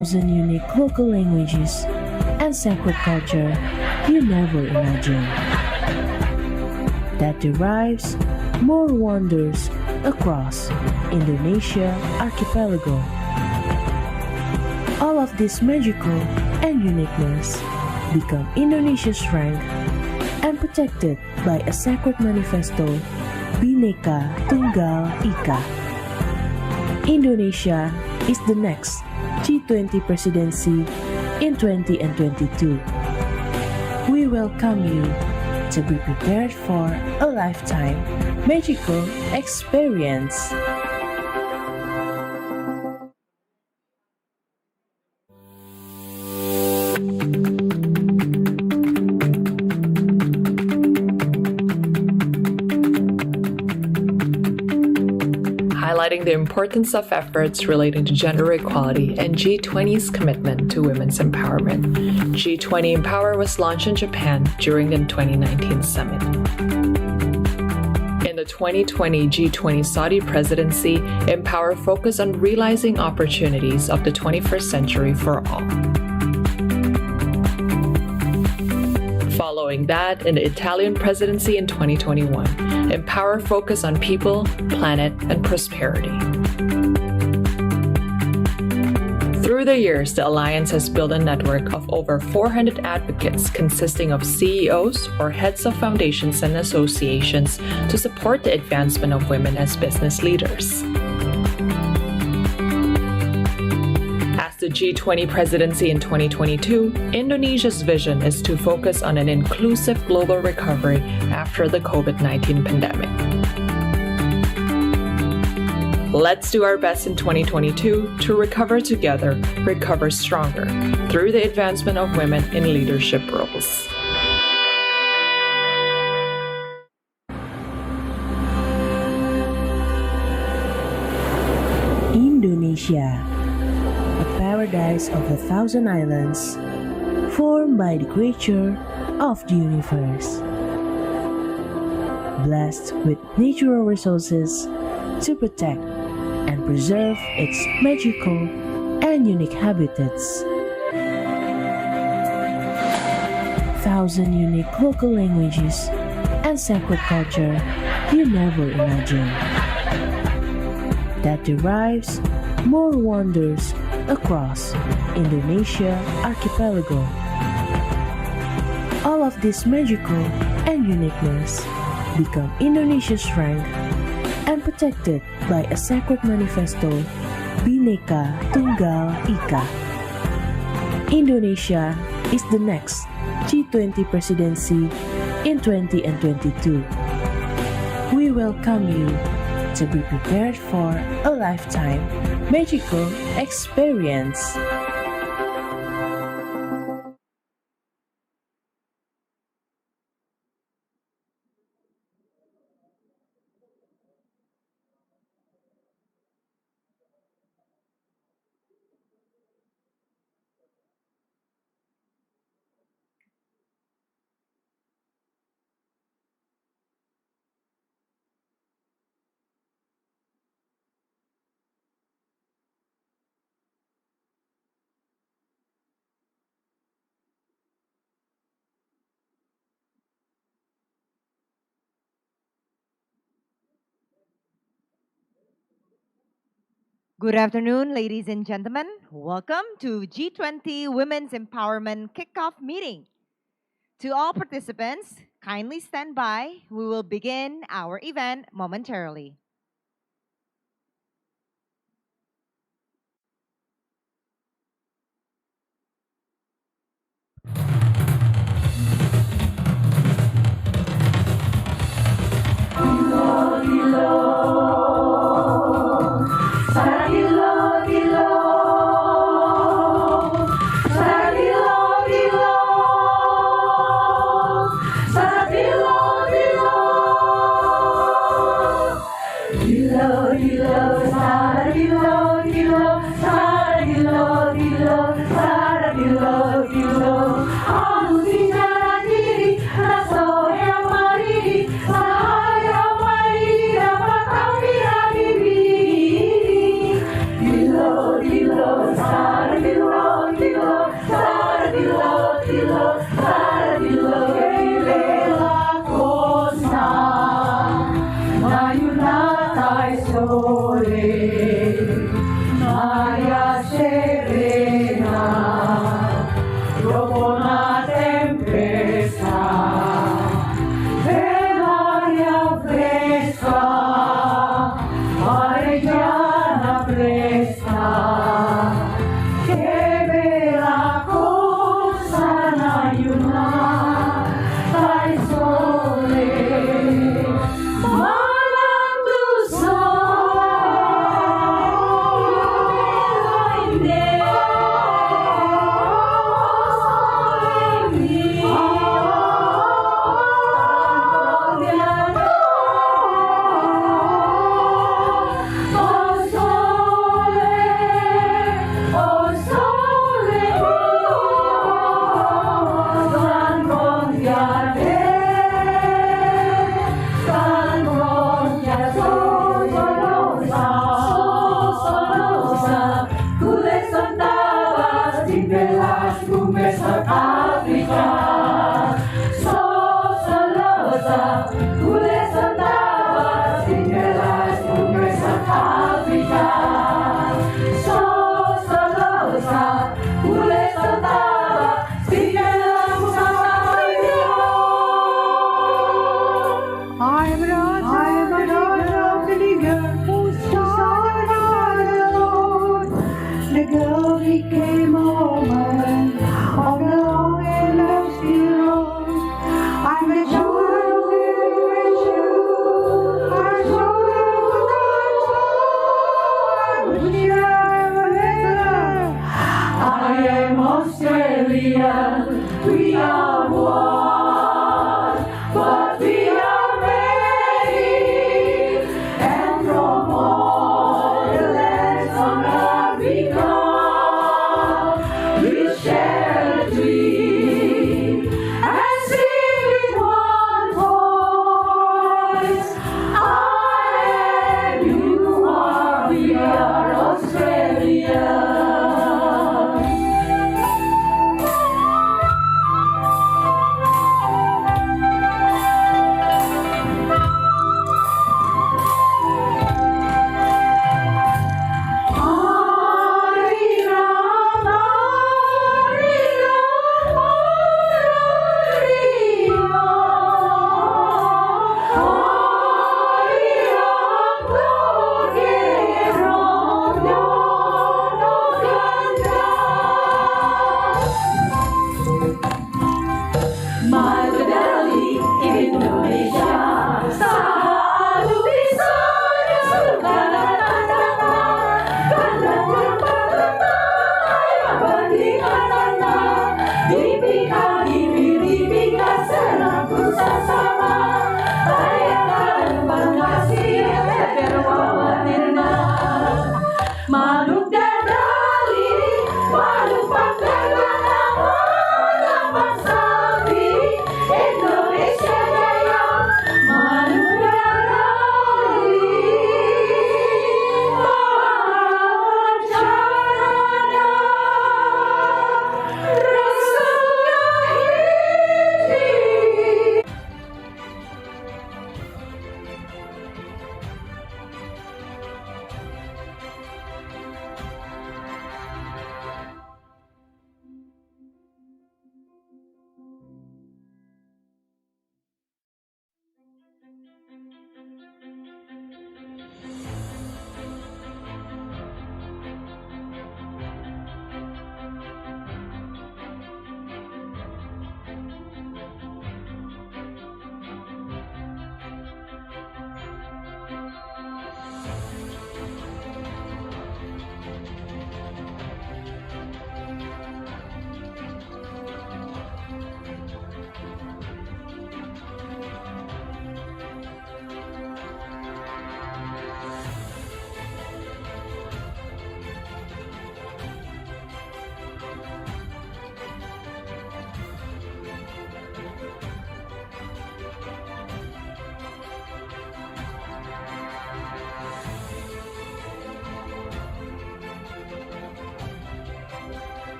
unique local languages and sacred culture you never imagined. That derives more wonders across Indonesia archipelago. All of this magical and uniqueness become Indonesia's strength and protected by a sacred manifesto, Bhinneka Tunggal Ika. Indonesia is the next G20 presidency in 2022. We welcome you to be prepared for a lifetime magical experience. Highlighting the importance of efforts relating to gender equality and G20's commitment to women's empowerment. G20 Empower was launched in Japan during the 2019 summit. In the 2020 G20 Saudi presidency, Empower focused on realizing opportunities of the 21st century for all. Following that, in the Italian presidency in 2021, Empower focused on people, planet, and prosperity. Through the years, the Alliance has built a network of over 400 advocates consisting of CEOs or heads of foundations and associations to support the advancement of women as business leaders. The G20 presidency in 2022, Indonesia's vision is to focus on an inclusive global recovery after the COVID-19 pandemic. Let's do our best in 2022 to recover together, recover stronger, through the advancement of women in leadership roles. Indonesia, a paradise of 1,000 islands, formed by the creator of the universe. Blessed with natural resources to protect and preserve its magical and unique habitats. 1,000 unique local languages and sacred culture you never imagined. That derives more wonders across Indonesia archipelago. All of this magical and uniqueness become Indonesia's strength and protected by a sacred manifesto, Bhinneka Tunggal Ika. Indonesia is the next G20 presidency in 2022. We welcome you to be prepared for a lifetime magical experience. Good afternoon, ladies and gentlemen. Welcome to G20 Women's Empowerment Kickoff Meeting. To all participants, kindly stand by. We will begin our event momentarily. Dilo, Sindelas bumi South Africa. So salosa, kule santaba. Sindelas bumi South Africa. So salosa, kule santaba. Sindelas bumi South Africa. I'm not the nigger who started alone. The girl became a woman on the long and dusty road. I'm a child of generation. I saw the good I I am Australian. We are one, but we are ready. And from all the lands on Africa, we'll share a dream and sing with one voice. I am, you are, we are Australia.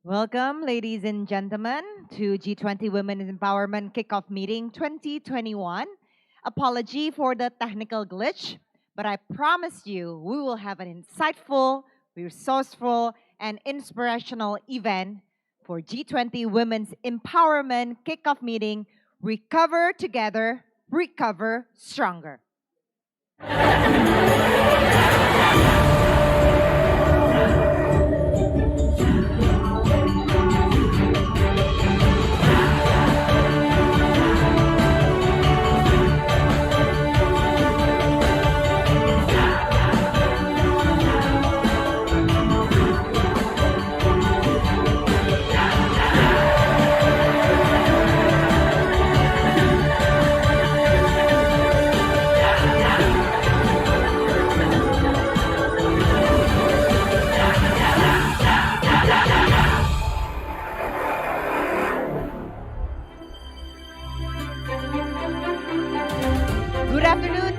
Welcome, ladies and gentlemen, to G20 Women's Empowerment Kickoff Meeting 2021. Apology for the technical glitch, but I promise you we will have an insightful, resourceful, and inspirational event for G20 Women's Empowerment Kickoff Meeting. Recover together, recover stronger.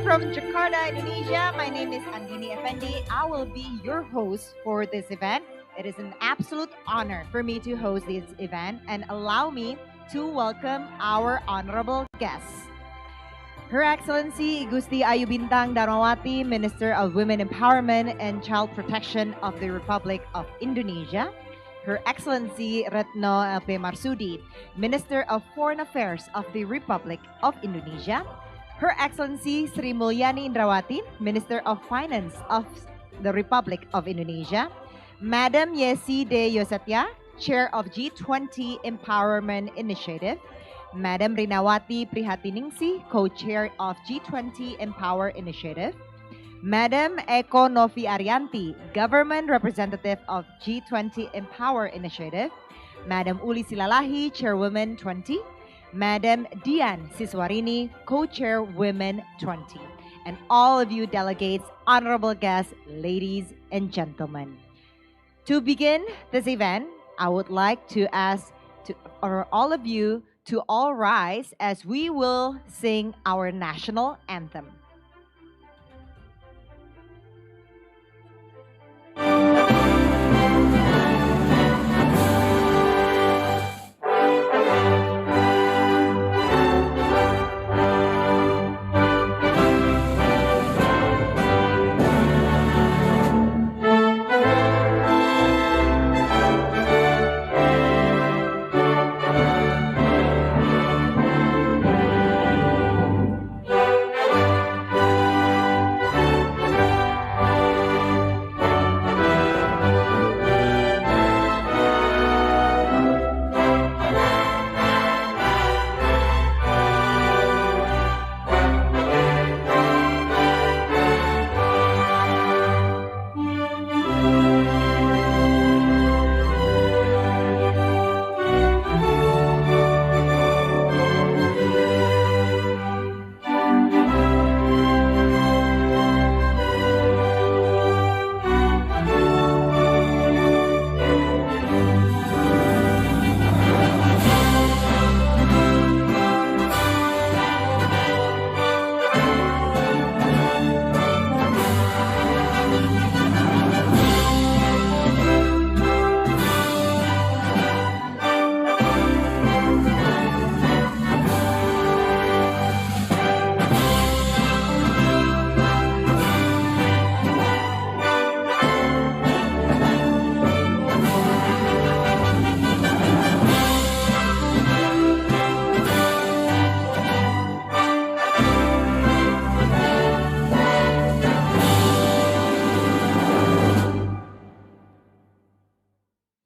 From Jakarta, Indonesia, my name is Andini Effendi. I will be your host for this event. It is an absolute honor for me to host this event and allow me to welcome our honorable guests. Her Excellency Gusti Ayu Bintang Darmawati, Minister of Women Empowerment and Child Protection of the Republic of Indonesia. Her Excellency Retno Alpe Marsudi, Minister of Foreign Affairs of the Republic of Indonesia. Her Excellency Sri Mulyani Indrawati, Minister of Finance of the Republic of Indonesia. Madam Yesi De Yosetya, Chair of G20 Empowerment Initiative. Madam Rinawati Prihatiningsi, Co-Chair of G20 Empower Initiative. Madam Eko Novi Arianti, Government Representative of G20 Empower Initiative. Madam Uli Silalahi, Chairwoman 20. Madam Dian Siswarini, Co-Chair Women 20. And all of you delegates, honorable guests, ladies and gentlemen. To begin this event, I would like to ask all of you to all rise as we will sing our national anthem.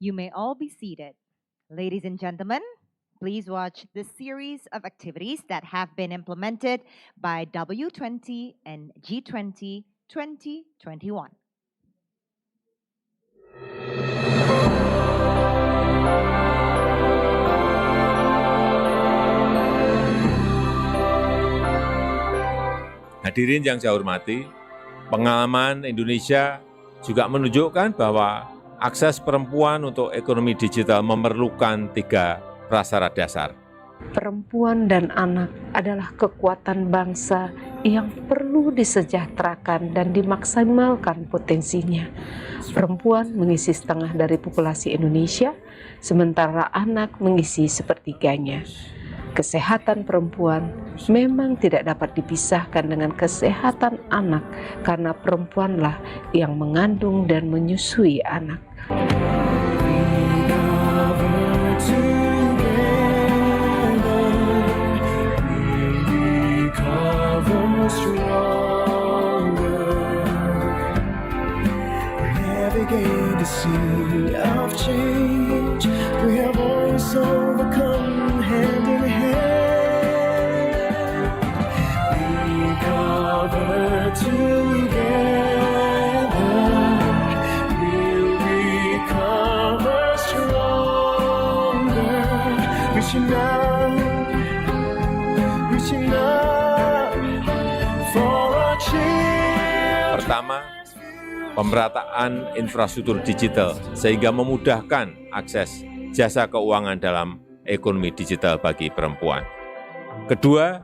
You may all be seated. Ladies and gentlemen, please watch this series of activities that have been implemented by W20 and G20 2021. Hadirin yang saya hormati, pengalaman Indonesia juga menunjukkan bahwa akses perempuan untuk ekonomi digital memerlukan 3 prasyarat dasar. Perempuan dan anak adalah kekuatan bangsa yang perlu disejahterakan dan dimaksimalkan potensinya. Perempuan mengisi setengah dari populasi Indonesia, sementara anak mengisi sepertiganya. Kesehatan perempuan memang tidak dapat dipisahkan dengan kesehatan anak, karena perempuanlah yang mengandung dan menyusui anak. The sea of change, we have always overcome hand in hand. We cover together, we'll recover stronger. Reaching out for a change. Pertama, pemerataan infrastruktur digital sehingga memudahkan akses jasa keuangan dalam ekonomi digital bagi perempuan. Kedua,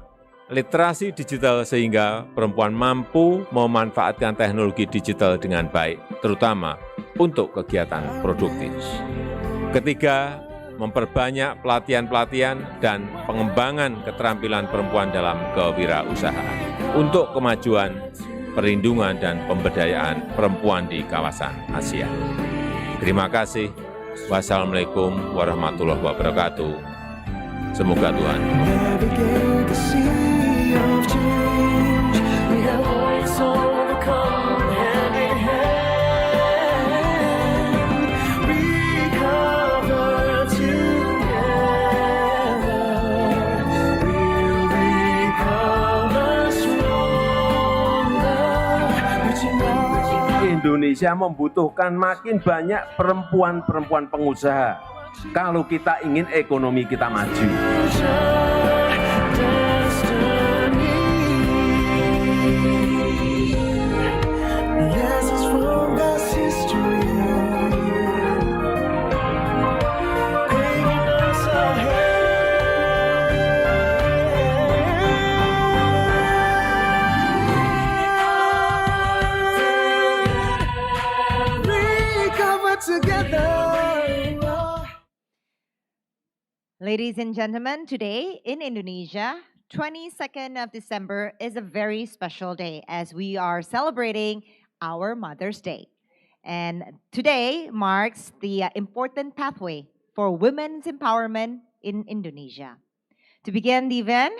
literasi digital sehingga perempuan mampu memanfaatkan teknologi digital dengan baik, terutama untuk kegiatan produktif. Ketiga, memperbanyak pelatihan-pelatihan dan pengembangan keterampilan perempuan dalam kewirausahaan untuk kemajuan, perlindungan, dan pemberdayaan perempuan di kawasan Asia. Terima kasih. Wassalamualaikum warahmatullahi wabarakatuh. Semoga Tuhan. Indonesia membutuhkan makin banyak perempuan-perempuan pengusaha kalau kita ingin ekonomi kita maju. Ladies and gentlemen, today in Indonesia, 22nd of December is a very special day as we are celebrating our Mother's Day. And today marks the important pathway for women's empowerment in Indonesia. To begin the event,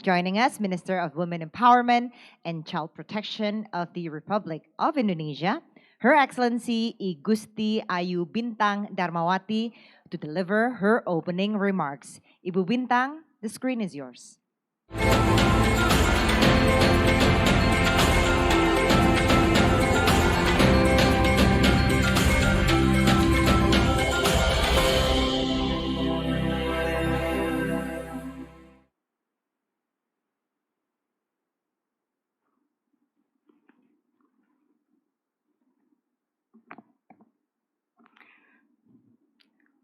joining us, Minister of Women Empowerment and Child Protection of the Republic of Indonesia, Her Excellency I Gusti Ayu Bintang Darmawati, to deliver her opening remarks. Ibu Bintang, the screen is yours.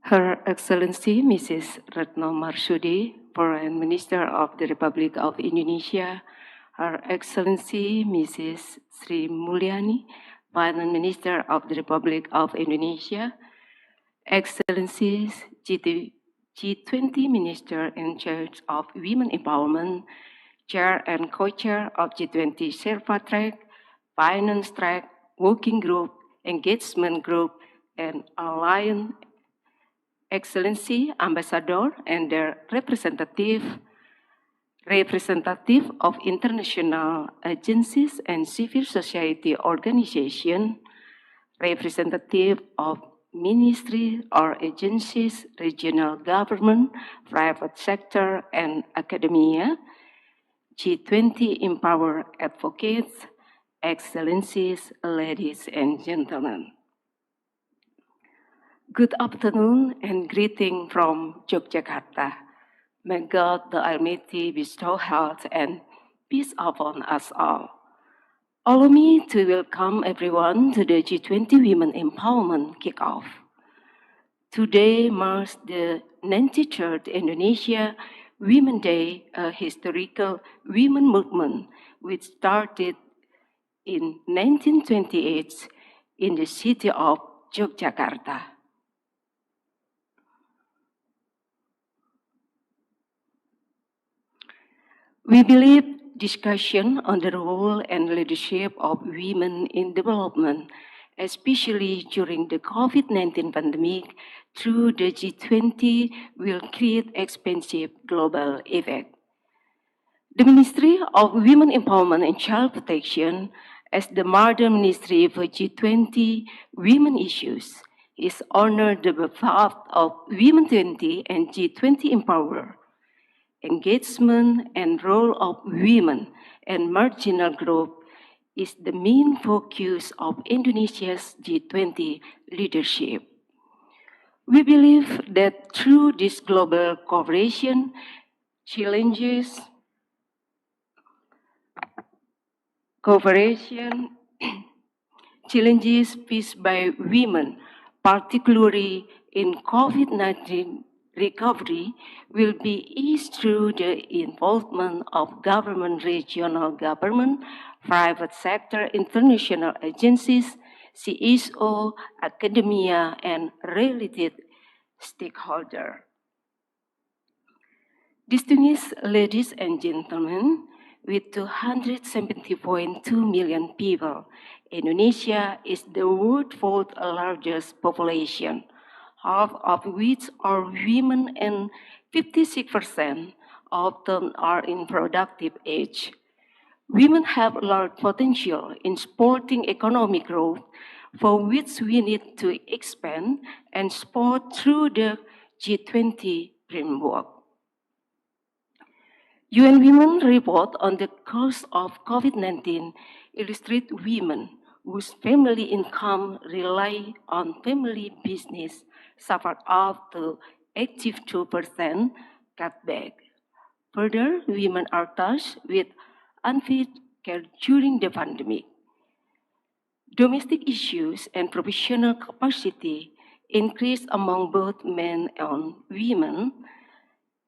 Her Excellency Mrs. Retno Marsudi, Foreign Minister of the Republic of Indonesia, Her Excellency Mrs. Sri Mulyani, Finance Minister of the Republic of Indonesia, Excellencies G20 Minister in charge of Women Empowerment, Chair and Co-Chair of G20 Sherpa Track, Finance Track, Working Group, Engagement Group, and Alliance, Excellency, Ambassador, and their representative of international agencies and civil society organizations, representative of ministry or agencies, regional government, private sector, and academia, G20 Empower Advocates, Excellencies, ladies and gentlemen. Good afternoon and greeting from Yogyakarta. May God the Almighty bestow health and peace upon us all. Allow me to welcome everyone to the G20 Women Empowerment Kickoff. Today marks the 93rd Indonesia Women's Day, a historical women movement which started in 1928 in the city of Yogyakarta. We believe discussion on the role and leadership of women in development, especially during the COVID-19 pandemic, through the G20 will create expansive global effect. The Ministry of Women Empowerment and Child Protection, as the mother ministry for G20 women issues, is honored the behalf of Women 20 and G20 Empower. Engagement and role of women and marginal group is the main focus of Indonesia's G20 leadership. We believe that through this global cooperation, challenges faced by women, particularly in COVID-19 recovery, will be eased through the involvement of government, regional government, private sector, international agencies, CSO, academia, and related stakeholders. Distinguished ladies and gentlemen, with 270.2 million people, Indonesia is the world's fourth largest population, half of which are women and 56% of them are in productive age. Women have large potential in supporting economic growth, for which we need to expand and support through the G20 framework. UN Women report on the cause of COVID-19 illustrate women whose family income rely on family business suffered up to 82% cutback. Further, women are touched with unfit care during the pandemic. Domestic issues and professional capacity increased among both men and women.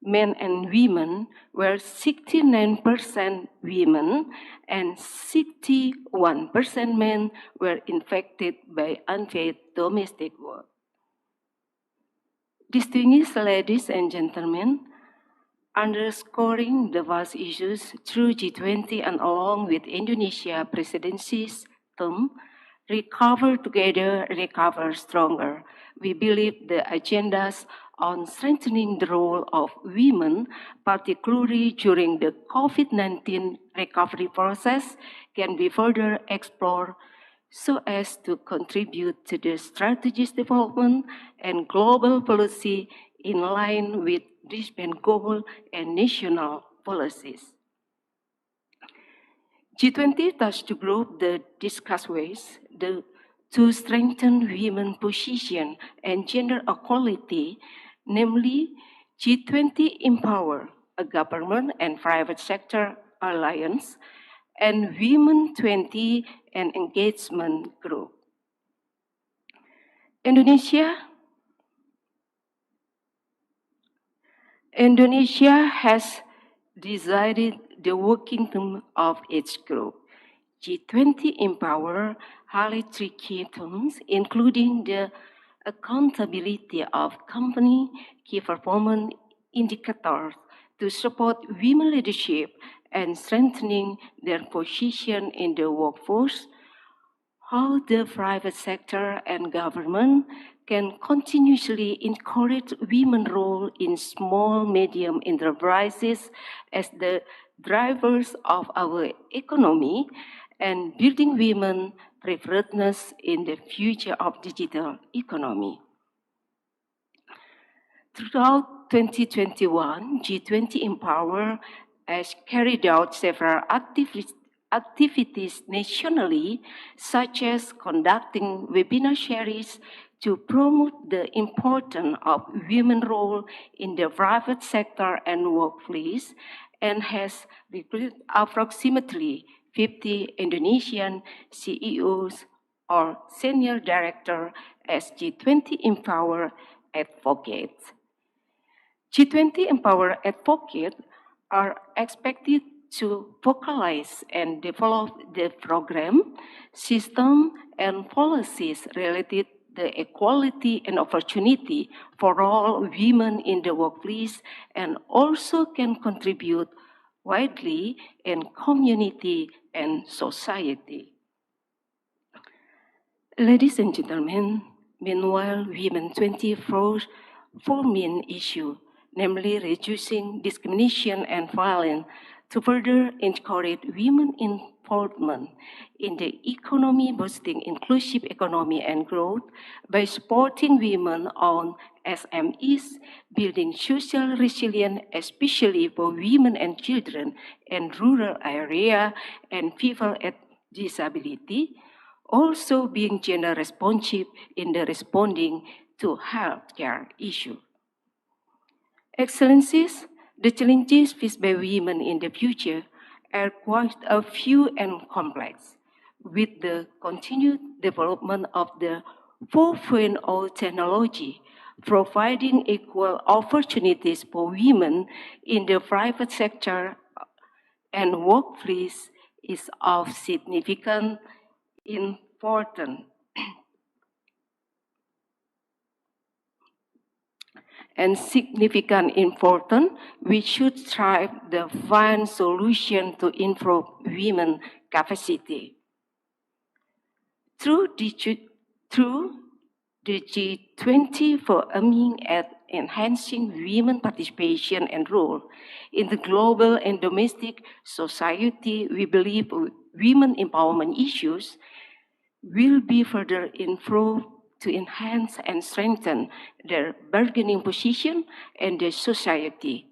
Men and women were 69% women and 61% men were infected by unpaid domestic work. Distinguished ladies and gentlemen, underscoring the vast issues through G20 and along with Indonesia presidency's term, Recover Together, Recover Stronger, we believe the agendas on strengthening the role of women, particularly during the COVID-19 recovery process, can be further explored so as to contribute to the strategic development and global policy in line with Brisbane goals and national policies. G20 thus to group the discussed ways to strengthen women's position and gender equality, namely G20 Empower, a government and private sector alliance, and Women 20 an engagement group. Indonesia has decided the working term of each group. G20 Empower highlights three key terms, including the accountability of company key performance indicators to support women leadership and strengthening their position in the workforce, how the private sector and government can continuously encourage women's role in small, medium enterprises as the drivers of our economy, and building women preparedness in the future of digital economy. Throughout 2021, G20 Empower has carried out several activities nationally, such as conducting webinar series to promote the importance of women's role in the private sector and workplace, and has recruited approximately 50 Indonesian CEOs or senior director as G20 Empower advocates. G20 Empower advocates are expected to focalize and develop the program, system, and policies related to equality and opportunity for all women in the workplace, and also can contribute widely in community and society. Ladies and gentlemen, meanwhile, Women 24 four main issues, namely reducing discrimination and violence, to further encourage women involvement in the economy, boosting inclusive economy and growth by supporting women-owned SMEs, building social resilience, especially for women and children in rural areas and people at disability, also being gender responsive in the responding to healthcare issue. Excellencies, the challenges faced by women in the future are quite a few and complex. With the continued development of the 4.0 technology, providing equal opportunities for women in the private sector and workplace is of significant importance. And significant importance, we should strive to find solution to improve women's capacity. Through the G20 for aiming at enhancing women's participation and role in the global and domestic society, we believe women empowerment issues will be further improved to enhance and strengthen their bargaining position and the society.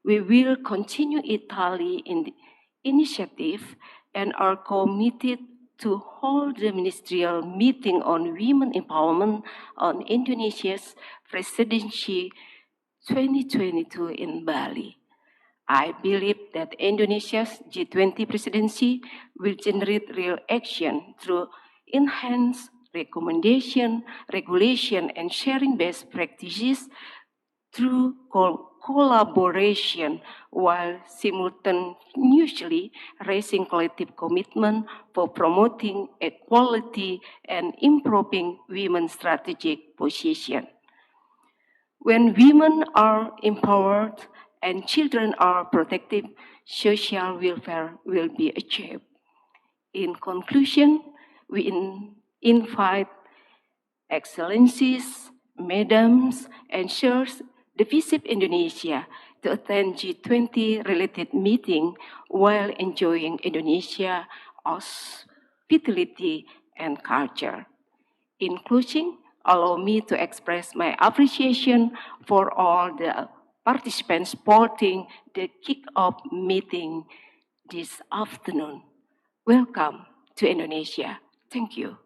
We will continue Italy in the initiative and are committed to hold the ministerial meeting on women empowerment on Indonesia's presidency 2022 in Bali. I believe that Indonesia's G20 presidency will generate real action through enhanced recommendation, regulation, and sharing best practices through collaboration, while simultaneously raising collective commitment for promoting equality and improving women's strategic position. When women are empowered and children are protected, social welfare will be achieved. In conclusion, we invite excellencies, madams, and sirs, the visit Indonesia to attend G20 related meeting while enjoying Indonesia hospitality and culture. In closing, allow me to express my appreciation for all the participants supporting the kick-off meeting this afternoon. Welcome to Indonesia. Thank you.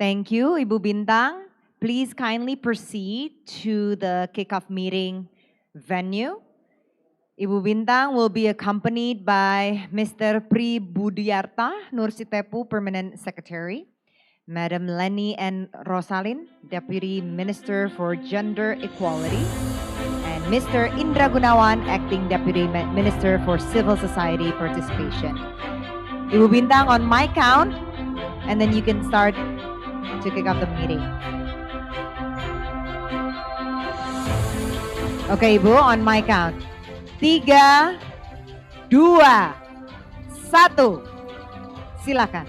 Thank you, Ibu Bintang. Please kindly proceed to the kickoff meeting venue. Ibu Bintang will be accompanied by Mr. Pri Budiarta Nursitepu, Permanent Secretary, Madam Leni N. Rosalin, Deputy Minister for Gender Equality, and Mr. Indra Gunawan, Acting Deputy Minister for Civil Society Participation. Ibu Bintang, on my count, and then you can start to kick off the meeting. Okay, Ibu, on my count. 3, 2, 1. Silakan.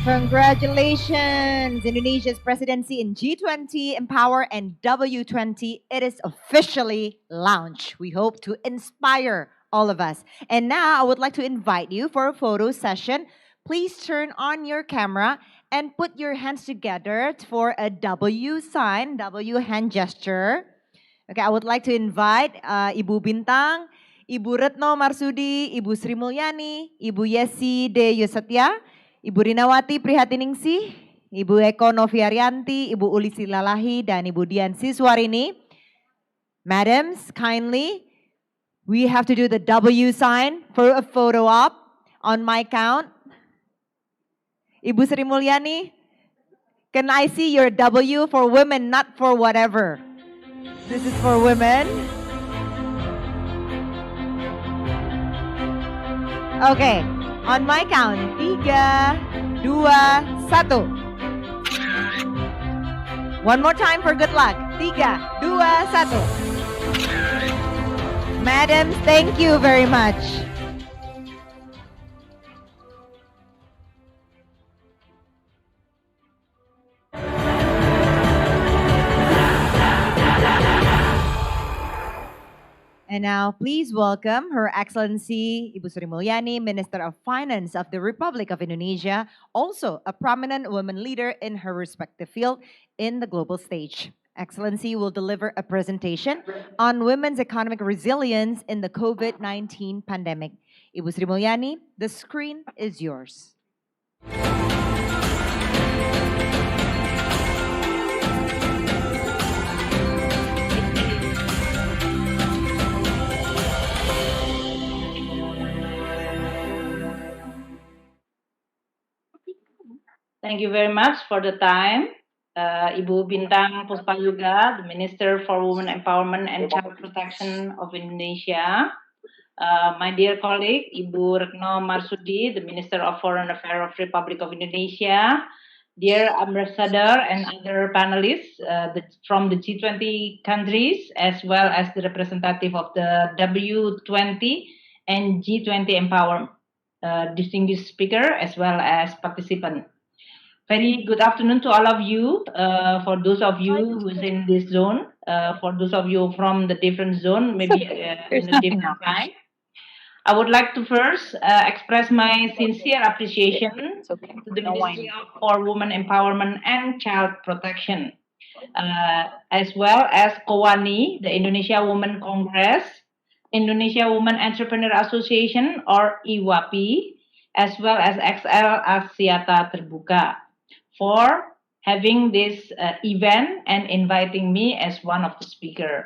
Congratulations, Indonesia's presidency in G20, Empower, and W20. It is officially launched. We hope to inspire all of us. And now I would like to invite you for a photo session. please turn on your camera and put your hands together for a W sign, W hand gesture. Okay, I would like to invite Ibu Bintang, Ibu Retno Marsudi, Ibu Sri Mulyani, Ibu Yesi De Yusatya, Ibu Rinawati Prihatiningsih, Ibu Eko Noviarianti, Ibu Uli Silalahi, dan Ibu Dian Siswarini. Madams, kindly, we have to do the W sign for a photo op on my count. Ibu Sri Mulyani, can I see your W for women, not for whatever? This is for women. Okay, on my count, 3, 2, 1. One more time for good luck. 3, 2, 1. Madam, thank you very much. And now, please welcome Her Excellency Ibu Sri Mulyani, Minister of Finance of the Republic of Indonesia, also a prominent woman leader in her respective field in the global stage. Excellency will deliver a presentation on women's economic resilience in the COVID-19 pandemic. Ibu Sri Mulyani, the screen is yours. Thank you very much for the time. Ibu Bintang Puspayuga, the Minister for Women Empowerment and Child Protection of Indonesia. My dear colleague, Ibu Retno Marsudi, the Minister of Foreign Affairs of Republic of Indonesia. Dear Ambassador and other panelists from the G20 countries, as well as the representative of the W20 and G20 Empower distinguished speaker, as well as participant. Very good afternoon to all of you. For those of you who's in this zone, for those of you from the different zone, maybe in a different time. I would like to first express my sincere appreciation to the Ministry for Women Empowerment and Child Protection, as well as KOWANI, the Indonesia Women Congress, Indonesia Women Entrepreneur Association or IWAPI, as well as XL Aksiata Terbuka, for having this event and inviting me as one of the speakers.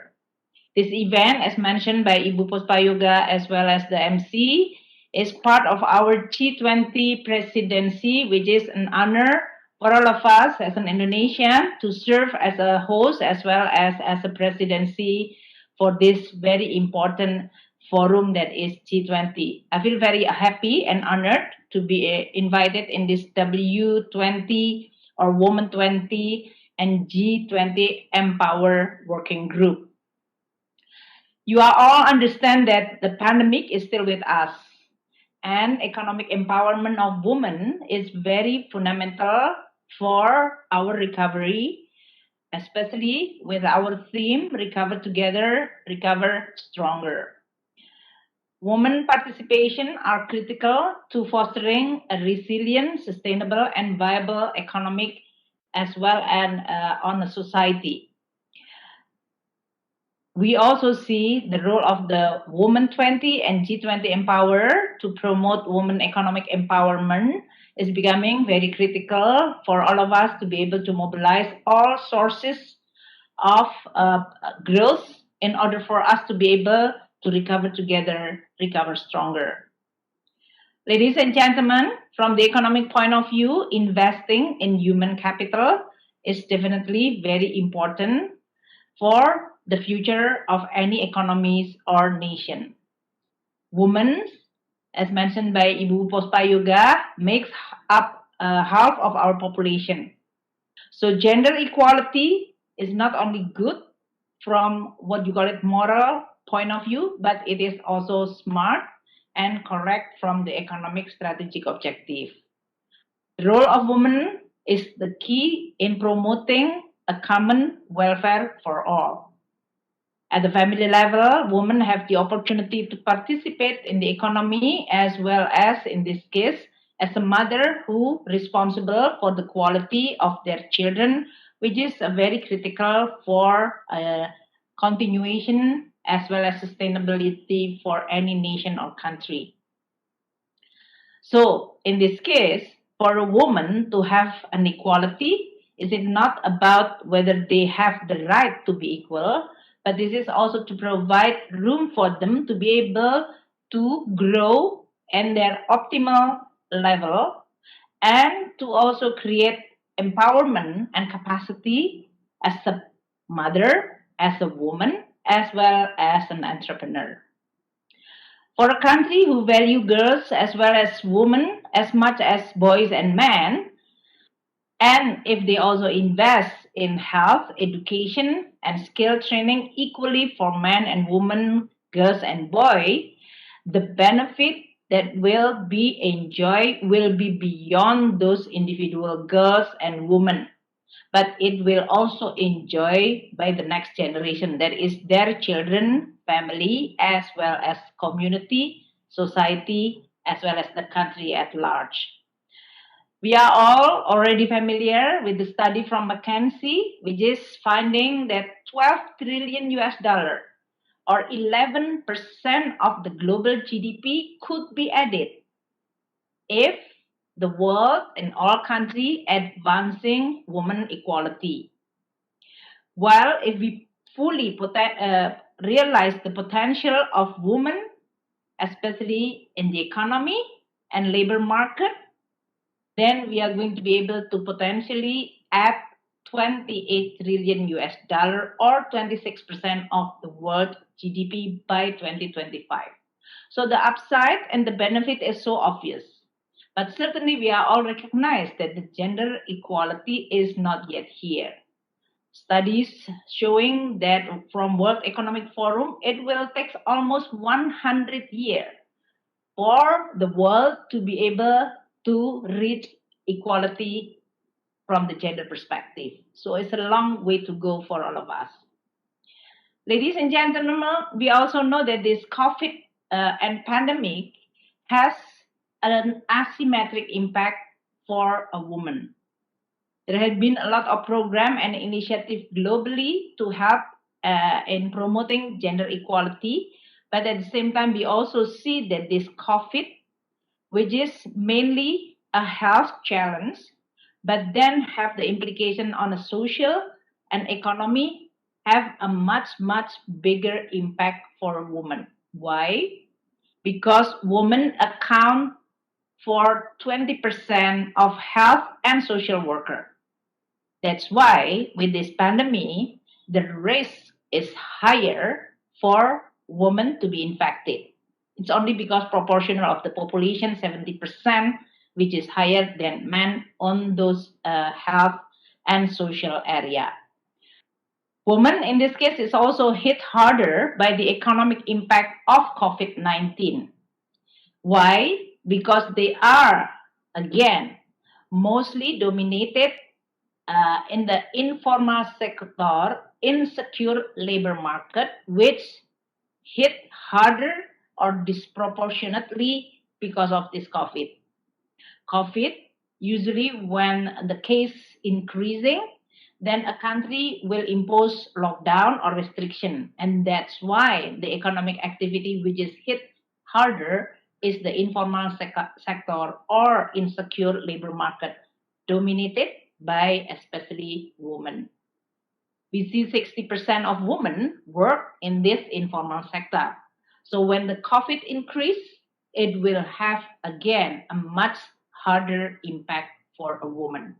This event, as mentioned by Ibu Puspayuga as well as the MC, is part of our G20 presidency, which is an honor for all of us as an Indonesian to serve as a host as well as a presidency for this very important forum that is G20. I feel very happy and honored to be invited in this W20 or Women 20 and G20 Empower Working Group. You all understand that the pandemic is still with us, and economic empowerment of women is very fundamental for our recovery, especially with our theme, Recover Together, Recover Stronger. Women participation are critical to fostering a resilient, sustainable, and viable economic as well as on a society. We also see the role of the Women 20 and G20 Empower to promote women economic empowerment is becoming very critical for all of us to be able to mobilize all sources of growth in order for us to be able to recover together, recover stronger. Ladies and gentlemen, from the economic point of view, investing in human capital is definitely very important for the future of any economies or nation. Women, as mentioned by Ibu Puspayuga, makes up half of our population. So gender equality is not only good from what you call it moral point of view, but it is also smart and correct from the economic strategic objective. The role of women is the key in promoting a common welfare for all. At the family level, women have the opportunity to participate in the economy as well as, in this case, as a mother who responsible for the quality of their children, which is very critical for continuation as well as sustainability for any nation or country. So in this case, for a woman to have an equality, is it not about whether they have the right to be equal, but this is also to provide room for them to be able to grow in their optimal level and to also create empowerment and capacity as a mother, as a woman, as well as an entrepreneur. For a country who value girls as well as women as much as boys and men, and if they also invest in health, education, and skill training equally for men and women, girls and boys, the benefit that will be enjoyed will be beyond those individual girls and women, but it will also enjoy by the next generation, that is their children, family, as well as community, society, as well as the country at large. We are all already familiar with the study from McKinsey, which is finding that 12 trillion US dollar or 11% of the global GDP could be added if the world and all countries advancing women equality. While if we fully realize the potential of women, especially in the economy and labor market, then we are going to be able to potentially add 28 trillion US dollar or 26% of the world GDP by 2025. So the upside and the benefit is so obvious. But certainly we are all recognized that the gender equality is not yet here. Studies showing that from World Economic Forum, it will take almost 100 years for the world to be able to reach equality from the gender perspective. So it's a long way to go for all of us. Ladies and gentlemen, we also know that this COVID and pandemic has an asymmetric impact for a woman. There has been a lot of program and initiative globally to help in promoting gender equality. But at the same time, we also see that this COVID, which is mainly a health challenge, but then have the implication on a social and economy, have a much, much bigger impact for a woman. Why? Because women account for 20% of health and social worker. That's why with this pandemic, the risk is higher for women to be infected. It's only because proportional of the population, 70%, which is higher than men on those health and social area. Women in this case is also hit harder by the economic impact of COVID-19. Why? Because they are, again, mostly dominated in the informal sector, insecure labor market, which hit harder or disproportionately because of this COVID. COVID, usually when the case increasing, then a country will impose lockdown or restriction. And that's why the economic activity which is hit harder is the informal sector or insecure labor market, dominated by especially women. We see 60% of women work in this informal sector. So when the COVID increase, it will have again a much harder impact for a woman.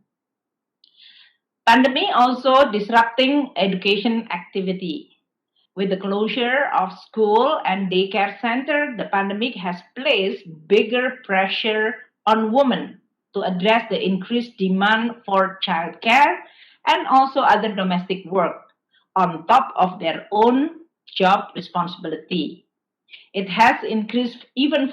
Pandemic also disrupting education activity. With the closure of school and daycare center, the pandemic has placed bigger pressure on women to address the increased demand for childcare and also other domestic work on top of their own job responsibility. It has increased even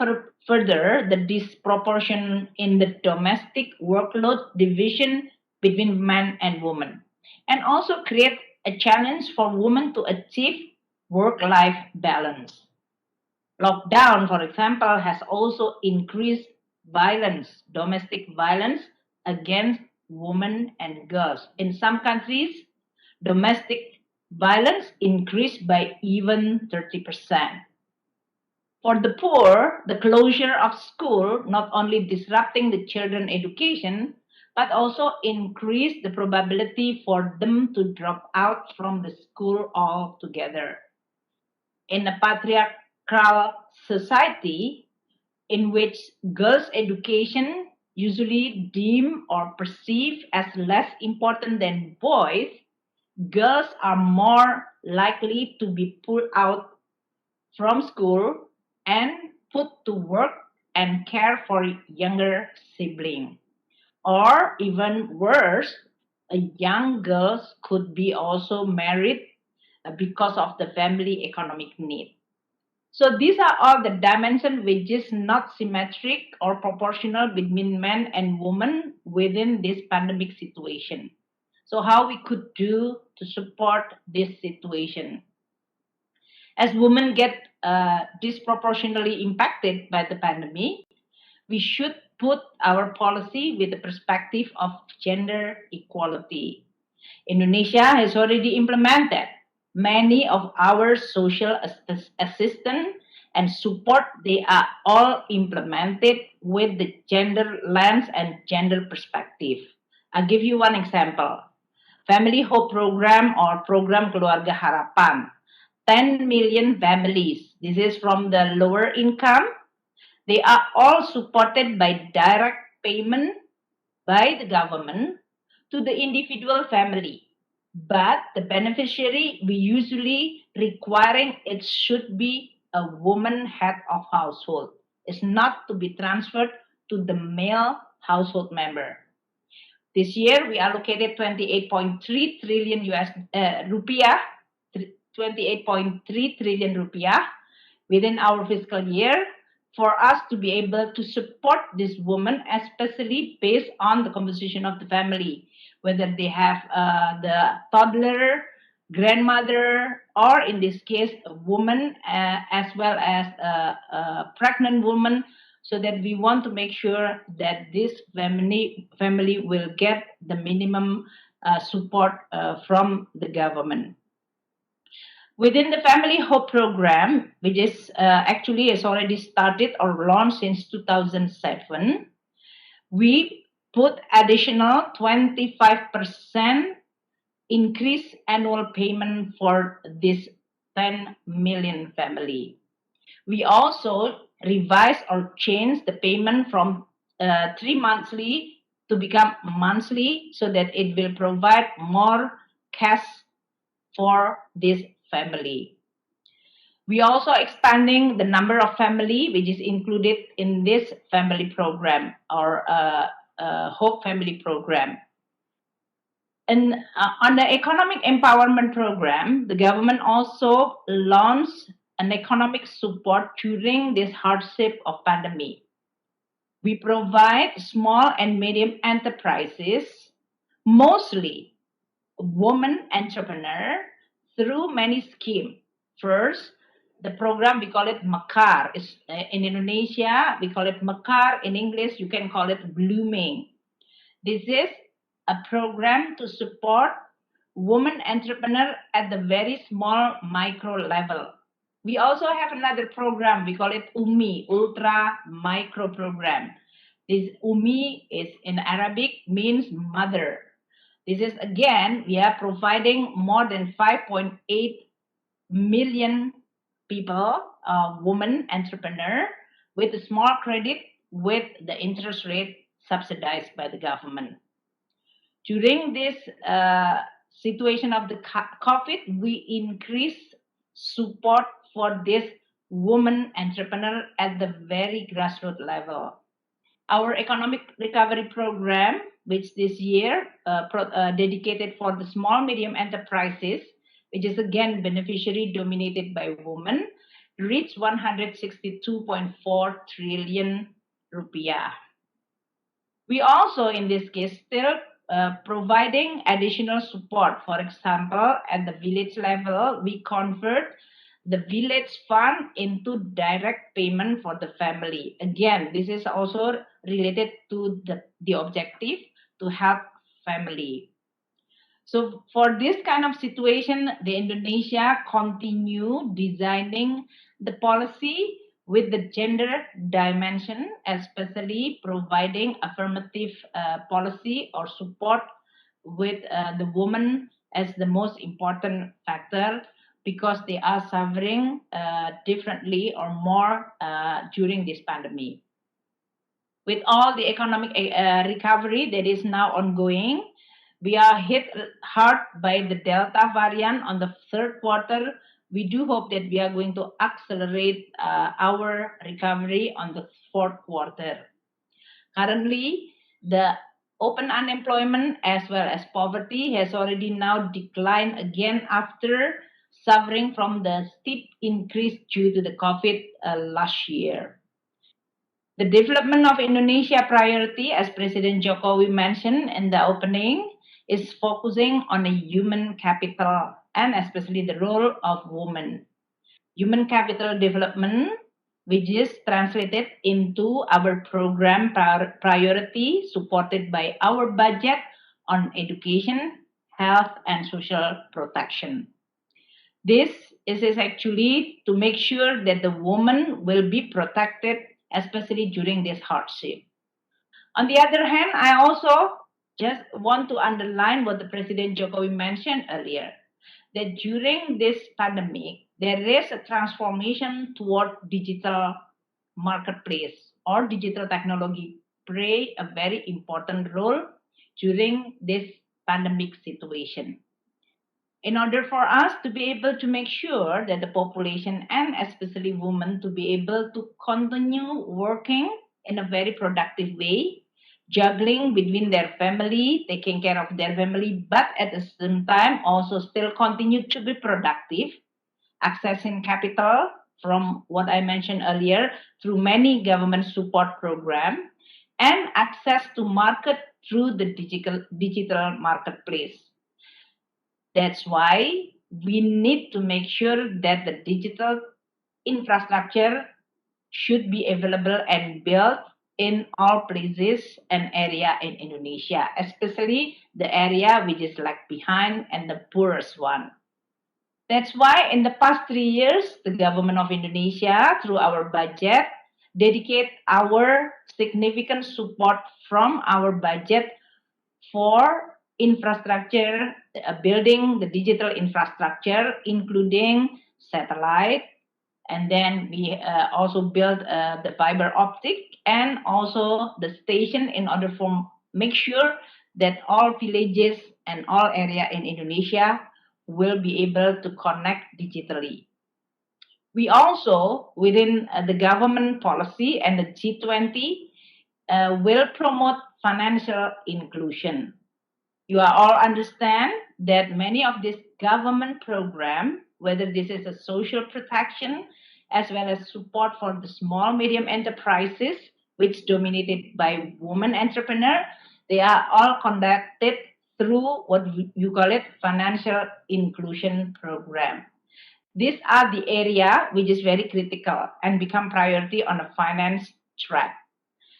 further the disproportion in the domestic workload division between men and women, and also create a challenge for women to achieve work-life balance. Lockdown, for example, has also increased violence, domestic violence against women and girls. In some countries, domestic violence increased by even 30%. For the poor, the closure of school not only disrupting the children's education, but also increased the probability for them to drop out from the school altogether. In a patriarchal society in which girls' education usually deemed or perceived as less important than boys, girls are more likely to be pulled out from school and put to work and care for younger siblings. Or even worse, a young girl could be also married because of the family economic need. So these are all the dimensions which is not symmetric or proportional between men and women within this pandemic situation. So how we could do to support this situation? As women get disproportionately impacted by the pandemic, we should put our policy with the perspective of gender equality. Indonesia has already implemented many of our social assistance and support. They are all implemented with the gender lens and gender perspective. I'll give you one example. Family Hope Program or Program Keluarga Harapan. 10 million families. This is from the lower income. They are all supported by direct payment by the government to the individual family. But the beneficiary, we usually requiring it should be a woman head of household. It's not to be transferred to the male household member. This year, we allocated 28.3 trillion rupiah, 28.3 trillion rupiah within our fiscal year for us to be able to support this woman, especially based on the composition of the family, whether they have the toddler, grandmother, or in this case, a woman, as well as a pregnant woman, so that we want to make sure that this family will get the minimum support from the government. Within the Family Hope Program, which is actually has already started or launched since 2007, we put additional 25% increase annual payment for this 10 million family. We also revised or changed the payment from 3 monthly to become monthly so that it will provide more cash for this family. We also expanding the number of family which is included in this family program or Hope Family Program. And on the economic empowerment program, the government also launched an economic support during this hardship of pandemic. We provide small and medium enterprises, mostly women entrepreneur, through many schemes. First, the program, we call it Mekar. In Indonesia, we call it Mekar. In English, you can call it Blooming. This is a program to support women entrepreneurs at the very small micro level. We also have another program, we call it UMI, Ultra Micro Program. This UMI is in Arabic, means mother. This is again, we are providing more than 5.8 million people, women entrepreneur, with a small credit with the interest rate subsidized by the government. During this situation of the COVID, we increase support for this woman entrepreneur at the very grassroots level. Our economic recovery program, which this year dedicated for the small medium enterprises, which is again beneficiary dominated by women, reached 162.4 trillion rupiah. We also, in this case, still providing additional support. For example, at the village level, we convert the village fund into direct payment for the family. Again, this is also related to the objective to help family. So for this kind of situation, the Indonesia continue designing the policy with the gender dimension, especially providing affirmative policy or support with the woman as the most important factor because they are suffering differently or more during this pandemic. With all the economic recovery that is now ongoing, we are hit hard by the Delta variant on the third quarter. We do hope that we are going to accelerate our recovery on the fourth quarter. Currently, the open unemployment as well as poverty has already now declined again after suffering from the steep increase due to the COVID last year. The development of Indonesia priority, as President Jokowi mentioned in the opening, is focusing on a human capital and especially the role of women. Human capital development, which is translated into our program priority supported by our budget on education, health, and social protection. This is actually to make sure that the woman will be protected, especially during this hardship. On the other hand, I also just want to underline what the President Jokowi mentioned earlier, that during this pandemic, there is a transformation toward digital marketplace or digital technology play a very important role during this pandemic situation. In order for us to be able to make sure that the population and especially women to be able to continue working in a very productive way, juggling between their family, taking care of their family, but at the same time also still continue to be productive, accessing capital from what I mentioned earlier through many government support programs, and access to market through the digital marketplace. That's why we need to make sure that the digital infrastructure should be available and built in all places and area in Indonesia, especially the area which is left behind and the poorest one. That's why in the past 3 years, the government of Indonesia, through our budget, dedicate our significant support from our budget for infrastructure, building the digital infrastructure, including satellite, and then we also build the fiber optic and also the station in order for make sure that all villages and all area in Indonesia will be able to connect digitally. We also, within the government policy and the G20, will promote financial inclusion. You all understand that many of these government programs, whether this is a social protection as well as support for the small medium enterprises, which dominated by women entrepreneurs, they are all conducted through what you call it financial inclusion program. These are the area which is very critical and become priority on a finance track.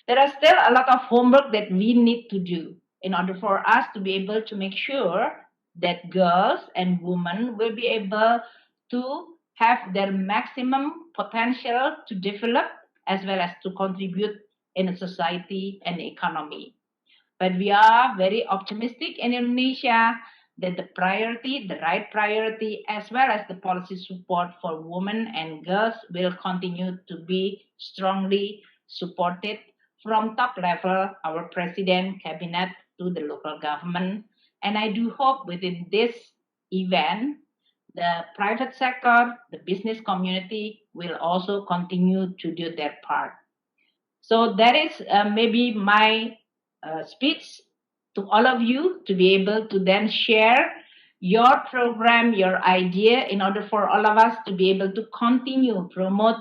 There are still a lot of homework that we need to do in order for us to be able to make sure that girls and women will be able to have their maximum potential to develop as well as to contribute in a society and economy. But we are very optimistic in Indonesia that the priority, the right priority, as well as the policy support for women and girls will continue to be strongly supported from top level, our president, cabinet, to the local government. And I do hope within this event, the private sector, the business community will also continue to do their part. So that is maybe my speech to all of you to be able to then share your program, your idea in order for all of us to be able to continue promote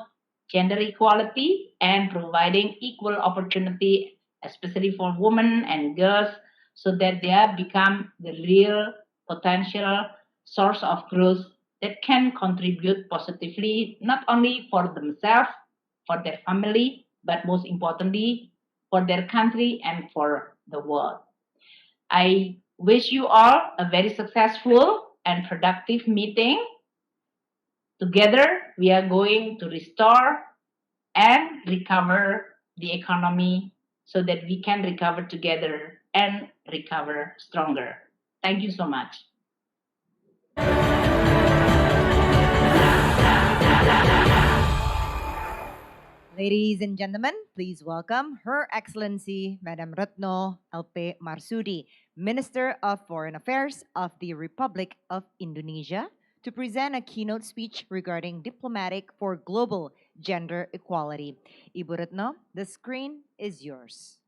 gender equality and providing equal opportunity, especially for women and girls, so that they have become the real potential source of growth that can contribute positively, not only for themselves, for their family, but most importantly, for their country and for the world. I wish you all a very successful and productive meeting. Together, we are going to restore and recover the economy so that we can recover together and recover stronger. Thank you so much. Ladies and gentlemen, please welcome Her Excellency Madam Retno Alpe Marsudi, Minister of Foreign Affairs of the Republic of Indonesia, to present a keynote speech regarding diplomatic for global gender equality. Ibu Retno, the screen is yours.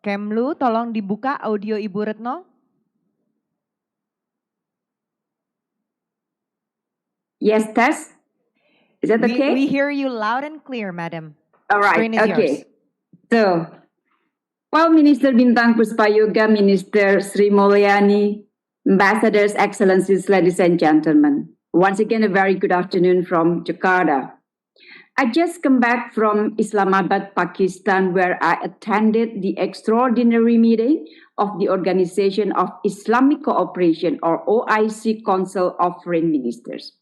Kemlu, tolong dibuka audio Ibu Retno. Yes, Tess. Is that okay? We hear you loud and clear, madam. All right, Screen is okay. yours. So, well, Minister Bintang Puspayoga, Minister Sri Mulyani, Ambassadors, Excellencies, ladies and gentlemen. Once again, a very good afternoon from Jakarta. I just come back from Islamabad, Pakistan, where I attended the extraordinary meeting of the Organization of Islamic Cooperation, or OIC, Council of Foreign Ministers.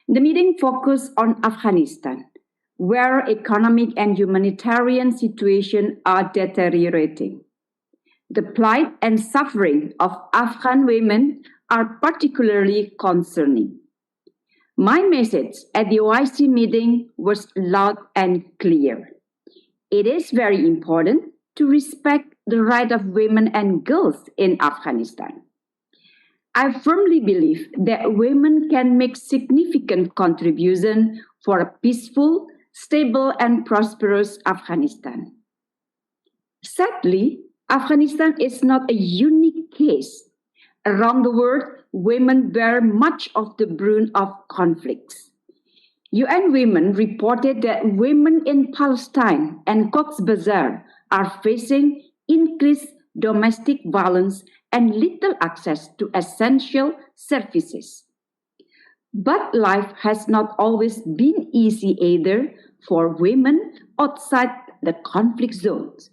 The meeting focused on Afghanistan, where economic and humanitarian situation are deteriorating. The plight and suffering of Afghan women are particularly concerning. My message at the OIC meeting was loud and clear. It is very important to respect the right of women and girls in Afghanistan. I firmly believe that women can make significant contribution for a peaceful, stable, and prosperous Afghanistan. Sadly, Afghanistan is not a unique case. Around the world, women bear much of the brunt of conflicts. UN Women reported that women in Palestine and Cox's Bazar are facing increased domestic violence and little access to essential services. But life has not always been easy either for women outside the conflict zones.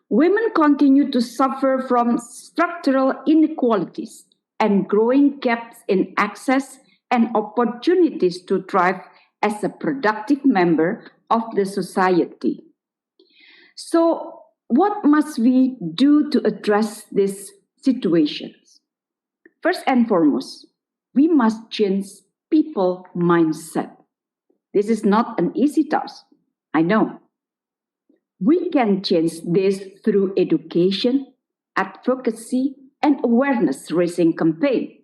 Women continue to suffer from structural inequalities and growing gaps in access and opportunities to thrive as a productive member of the society. So, what must we do to address these situations? First and foremost, we must change people's mindset. This is not an easy task, I know. We can change this through education, advocacy, and awareness-raising campaign.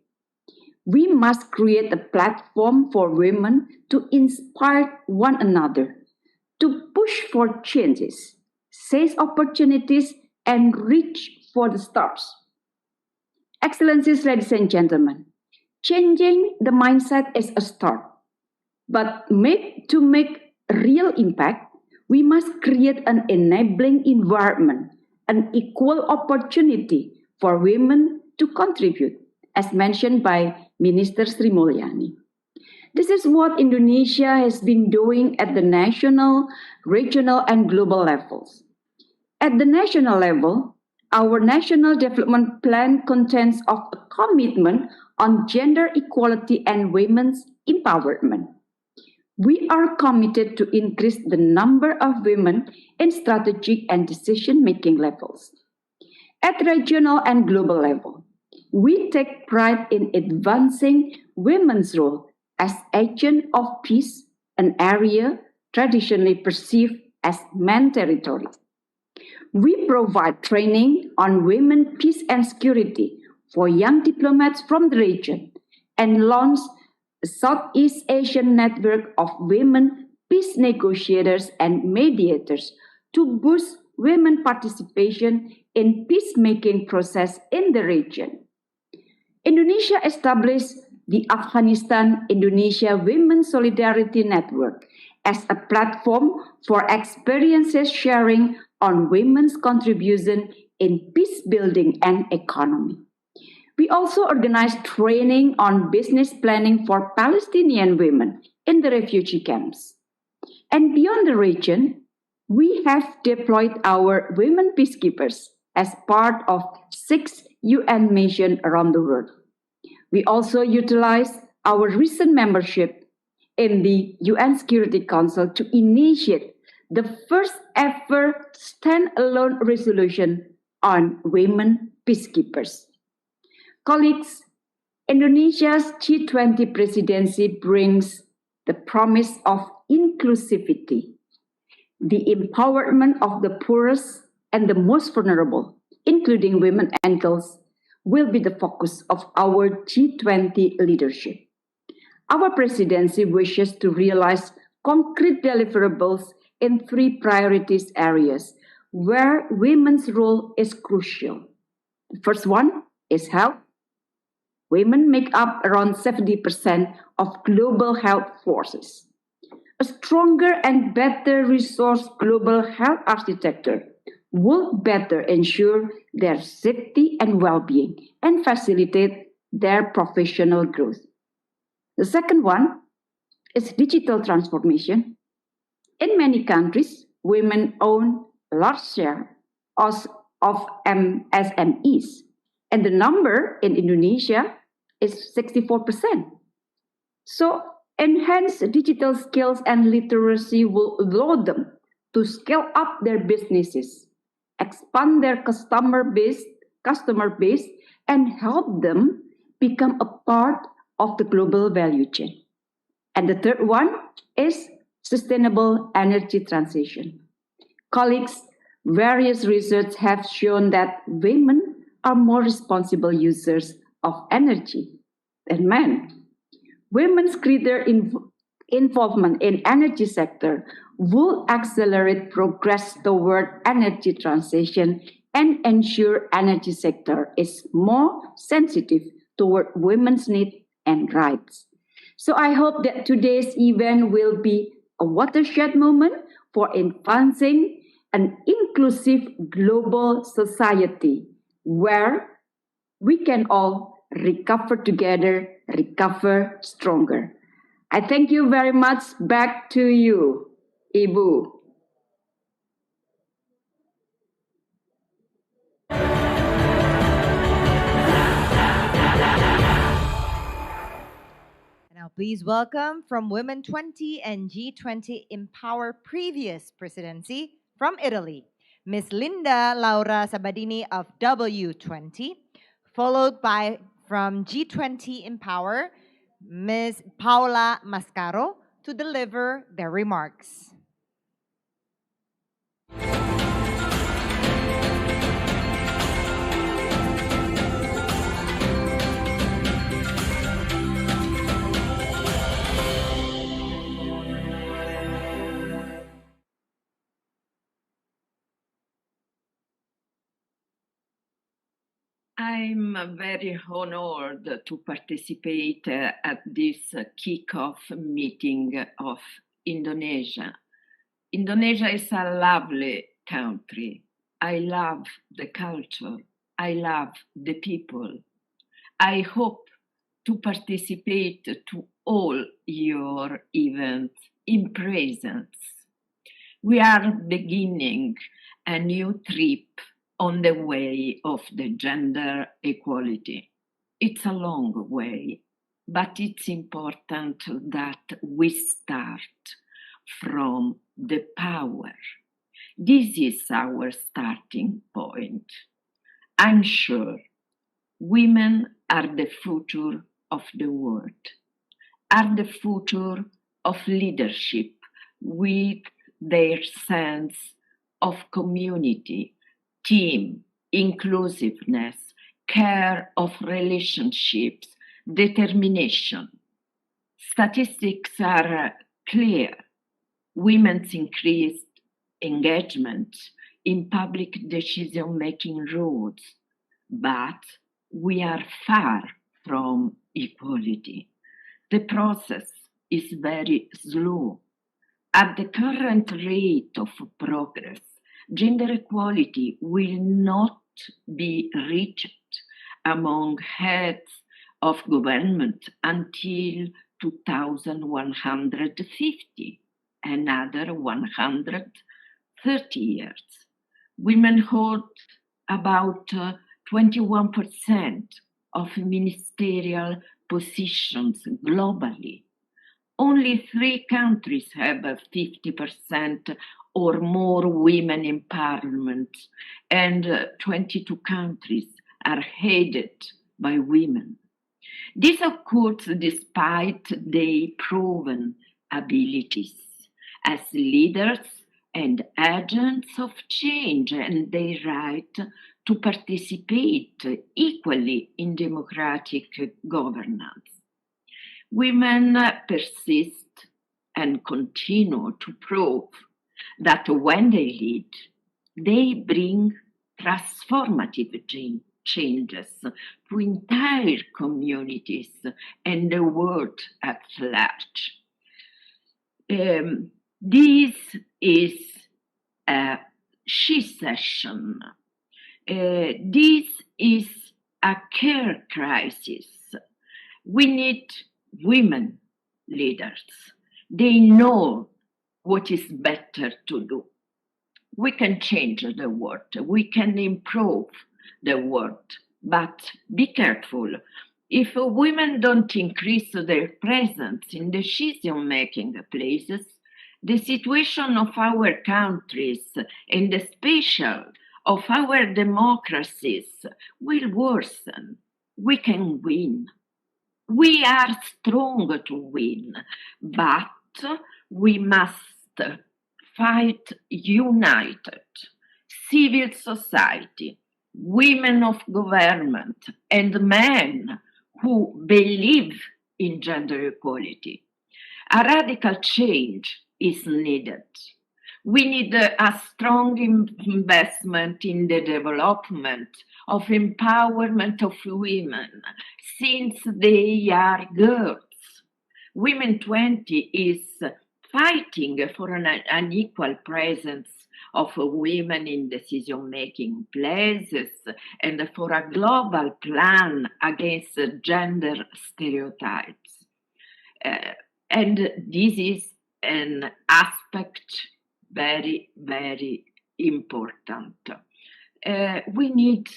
We must create a platform for women to inspire one another, to push for changes, seize opportunities, and reach for the stars. Excellencies, ladies and gentlemen, changing the mindset is a start. But to make real impact, we must create an enabling environment, an equal opportunity for women to contribute, as mentioned by Minister Sri Mulyani. This is what Indonesia has been doing at the national, regional, and global levels. At the national level, our National Development Plan contains a commitment on gender equality and women's empowerment. We are committed to increase the number of women in strategic and decision-making levels. At regional and global level, we take pride in advancing women's role as agent of peace, an area traditionally perceived as men's territory. We provide training on women, peace, and security for young diplomats from the region and launch Southeast Asian network of women peace negotiators and mediators to boost women participation in peacemaking process in the region. Indonesia established the Afghanistan-Indonesia Women's Solidarity Network as a platform for experiences sharing on women's contribution in peace building and economy. We also organized training on business planning for Palestinian women in the refugee camps. And beyond the region, we have deployed our women peacekeepers as part of 6 UN missions around the world. We also utilized our recent membership in the UN Security Council to initiate the first ever standalone resolution on women peacekeepers. Colleagues, Indonesia's G20 presidency brings the promise of inclusivity, the empowerment of the poorest and the most vulnerable, including women and girls, will be the focus of our G20 leadership. Our presidency wishes to realize concrete deliverables in 3 priorities areas where women's role is crucial. The first one is health. Women make up around 70% of global health forces. A stronger and better resourced global health architecture will better ensure their safety and well-being and facilitate their professional growth. The second one is digital transformation. In many countries, women own a large share of SMEs, and the number in Indonesia is 64%. So, enhanced digital skills and literacy will allow them to scale up their businesses, expand their customer base, and help them become a part of the global value chain. And the third one is sustainable energy transition. Colleagues, various research have shown that women are more responsible users of energy than men. Women's greater involvement in energy sector will accelerate progress toward energy transition and ensure energy sector is more sensitive toward women's needs and rights. So I hope that today's event will be a watershed moment for advancing an inclusive global society where we can all recover together, recover stronger. I thank you very much. Back to you, Ibu. Now, please welcome from Women 20 and G20 Empower previous presidency from Italy, Ms. Linda Laura Sabadini of W20, followed by from G20 Empower, Ms. Paola Mascaro to deliver their remarks. I'm very honored to participate at this kickoff meeting of Indonesia. Indonesia is a lovely country. I love the culture. I love the people. I hope to participate to all your events in presence. We are beginning a new trip on the way of the gender equality. It's a long way, but it's important that we start from the power. This is our starting point. I'm sure women are the future of the world, are the future of leadership with their sense of community, team, inclusiveness, care of relationships, determination. Statistics are clear. Women's increased engagement in public decision-making roles, but we are far from equality. The process is very slow. At the current rate of progress, gender equality will not be reached among heads of government until 2150, another 130 years. Women hold about 21% of ministerial positions globally. Only 3 countries have 50% or more women in parliament, and 22 countries are headed by women. This occurs despite their proven abilities as leaders and agents of change and their right to participate equally in democratic governance. Women persist and continue to prove that when they lead, they bring transformative changes to entire communities and the world at large. This is a she session. This is a care crisis. We need women leaders. They know what is better to do. We can change the world. We can improve the world. But be careful. If women don't increase their presence in decision-making places, the situation of our countries, and especially of our democracies, will worsen. We can win. We are strong to win, but we must fight united. Civil society, women of government, and men who believe in gender equality. A radical change is needed. We need a strong investment in the development of empowerment of women since they are girls. Women 20 is fighting for an equal presence of women in decision-making places and for a global plan against gender stereotypes. And this is an aspect very, very important. We need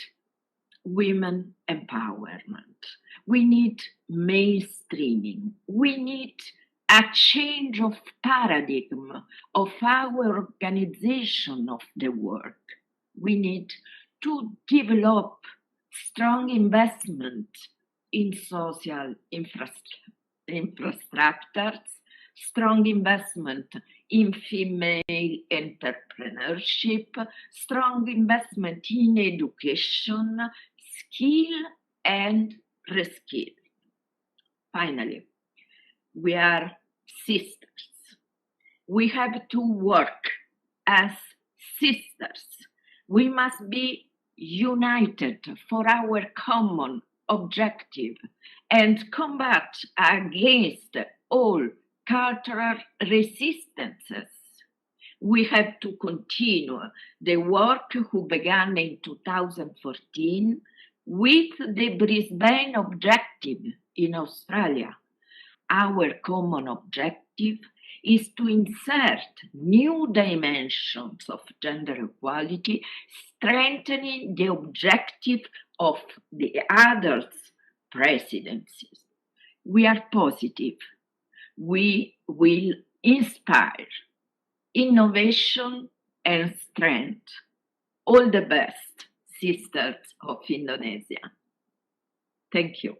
women empowerment. We need mainstreaming. We need a change of paradigm of our organization of the work. We need to develop strong investment in social infrastructures, strong investment in female entrepreneurship, strong investment in education, skill and reskill. Finally, we are sisters. We have to work as sisters. We must be united for our common objective and combat against all cultural resistances. We have to continue the work who began in 2014 with the Brisbane Objective in Australia. Our common objective is to insert new dimensions of gender equality, strengthening the objective of the other presidencies. We are positive. We will inspire innovation and strength. All the best, sisters of Indonesia. Thank you.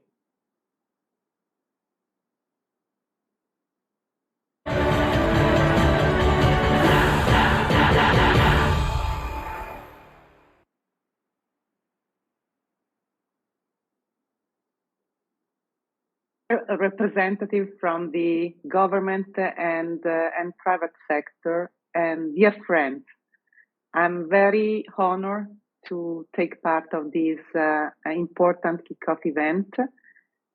A representative from the government and private sector, and dear friends, I'm very honored to take part of this important kickoff event.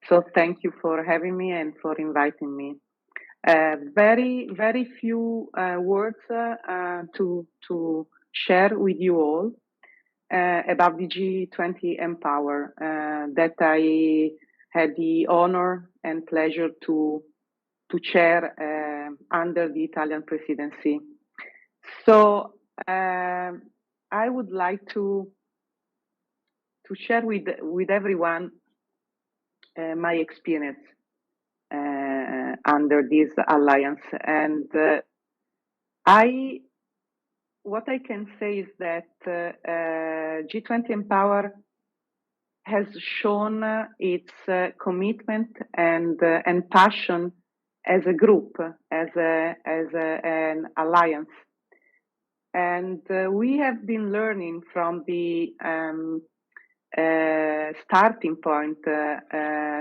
So thank you for having me and for inviting me. Very few words to share with you all about the G20 Empower that I had the honor and pleasure to chair under the Italian presidency. So I would like to share with everyone my experience under this alliance, and what I can say is that G20 Empower has shown its commitment and passion as a group, as an alliance, and we have been learning from the starting point.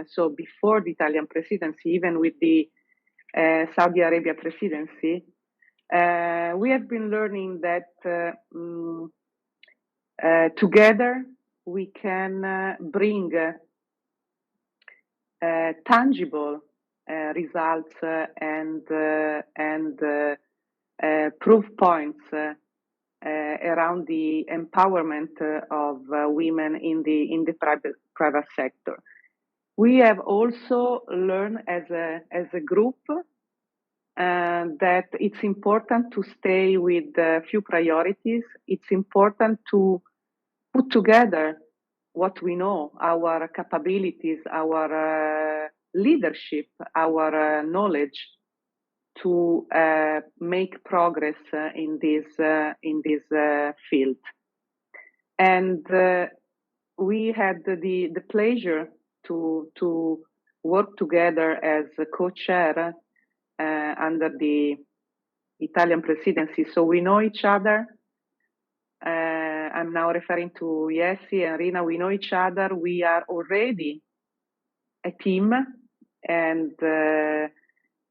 So before the Italian presidency, even with the Saudi Arabia presidency, we have been learning that together we can bring tangible results and proof points around the empowerment of women in the private sector. We have also learned as a group that it's important to stay with a few priorities. It's important to put together what we know, our capabilities, our leadership, our knowledge, to make progress in this field. And we had the pleasure to work together as a co-chair under the Italian presidency. So we know each other. I'm now referring to Yessi and Rina. We know each other. We are already a team, and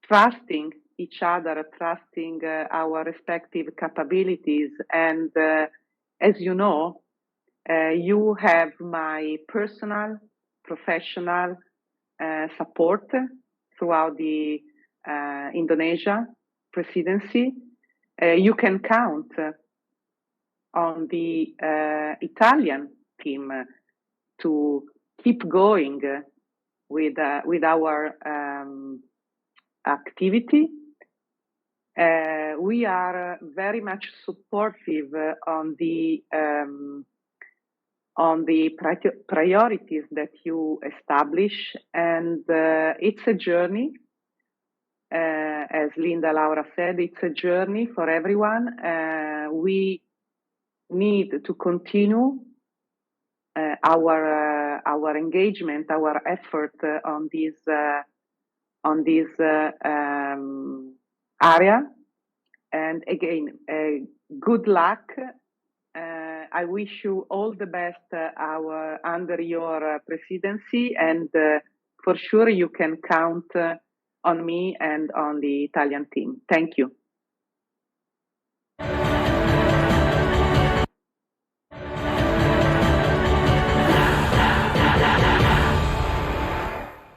trusting each other, trusting our respective capabilities. And as you know, you have my personal, professional support throughout the Indonesia presidency. You can count on the Italian team to keep going with our activity. We are very much supportive on the priorities that you establish, and it's a journey. As Linda Laura said, it's a journey for everyone. We need to continue our engagement, our effort on this area. And again, good luck. I wish you all the best under your presidency, and for sure you can count on me and on the Italian team. Thank you.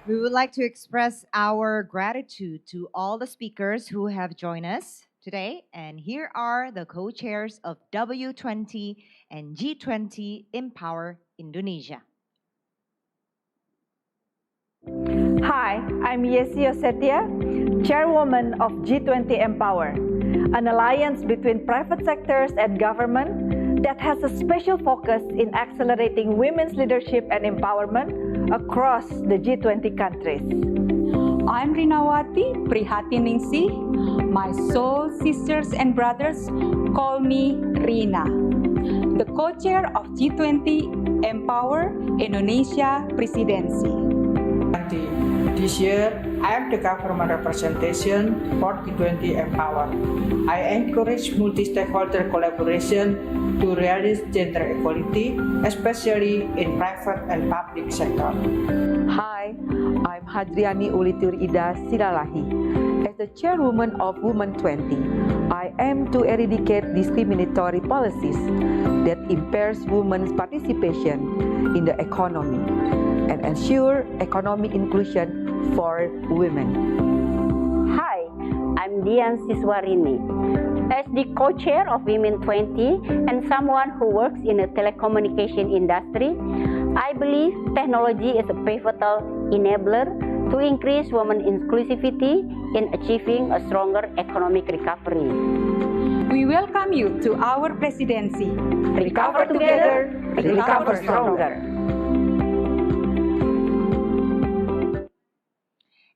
We would like to express our gratitude to all the speakers who have joined us today. And here are the co-chairs of W20 and G20 Empower Indonesia. Hi, I'm Yessi Osetia, Chairwoman of G20 Empower, an alliance between private sectors and government that has a special focus in accelerating women's leadership and empowerment across the G20 countries. I'm Rinawati Prihatiningsih. My soul sisters and brothers call me Rina, the co-chair of G20 Empower Indonesia Presidency. This year, I am the government representation for G20 Empower. I encourage multi-stakeholder collaboration to realize gender equality, especially in private and public sector. Hi, I'm Hadriani Ulitur Ida Silalahi. As the chairwoman of Women 20, I aim to eradicate discriminatory policies that impairs women's participation in the economy and ensure economic inclusion for women. Hi, I'm Dian Siswarini. As the co-chair of Women 20 and someone who works in the telecommunication industry, I believe technology is a pivotal enabler to increase women's inclusivity in achieving a stronger economic recovery. We welcome you to our presidency. Recover together, recover stronger.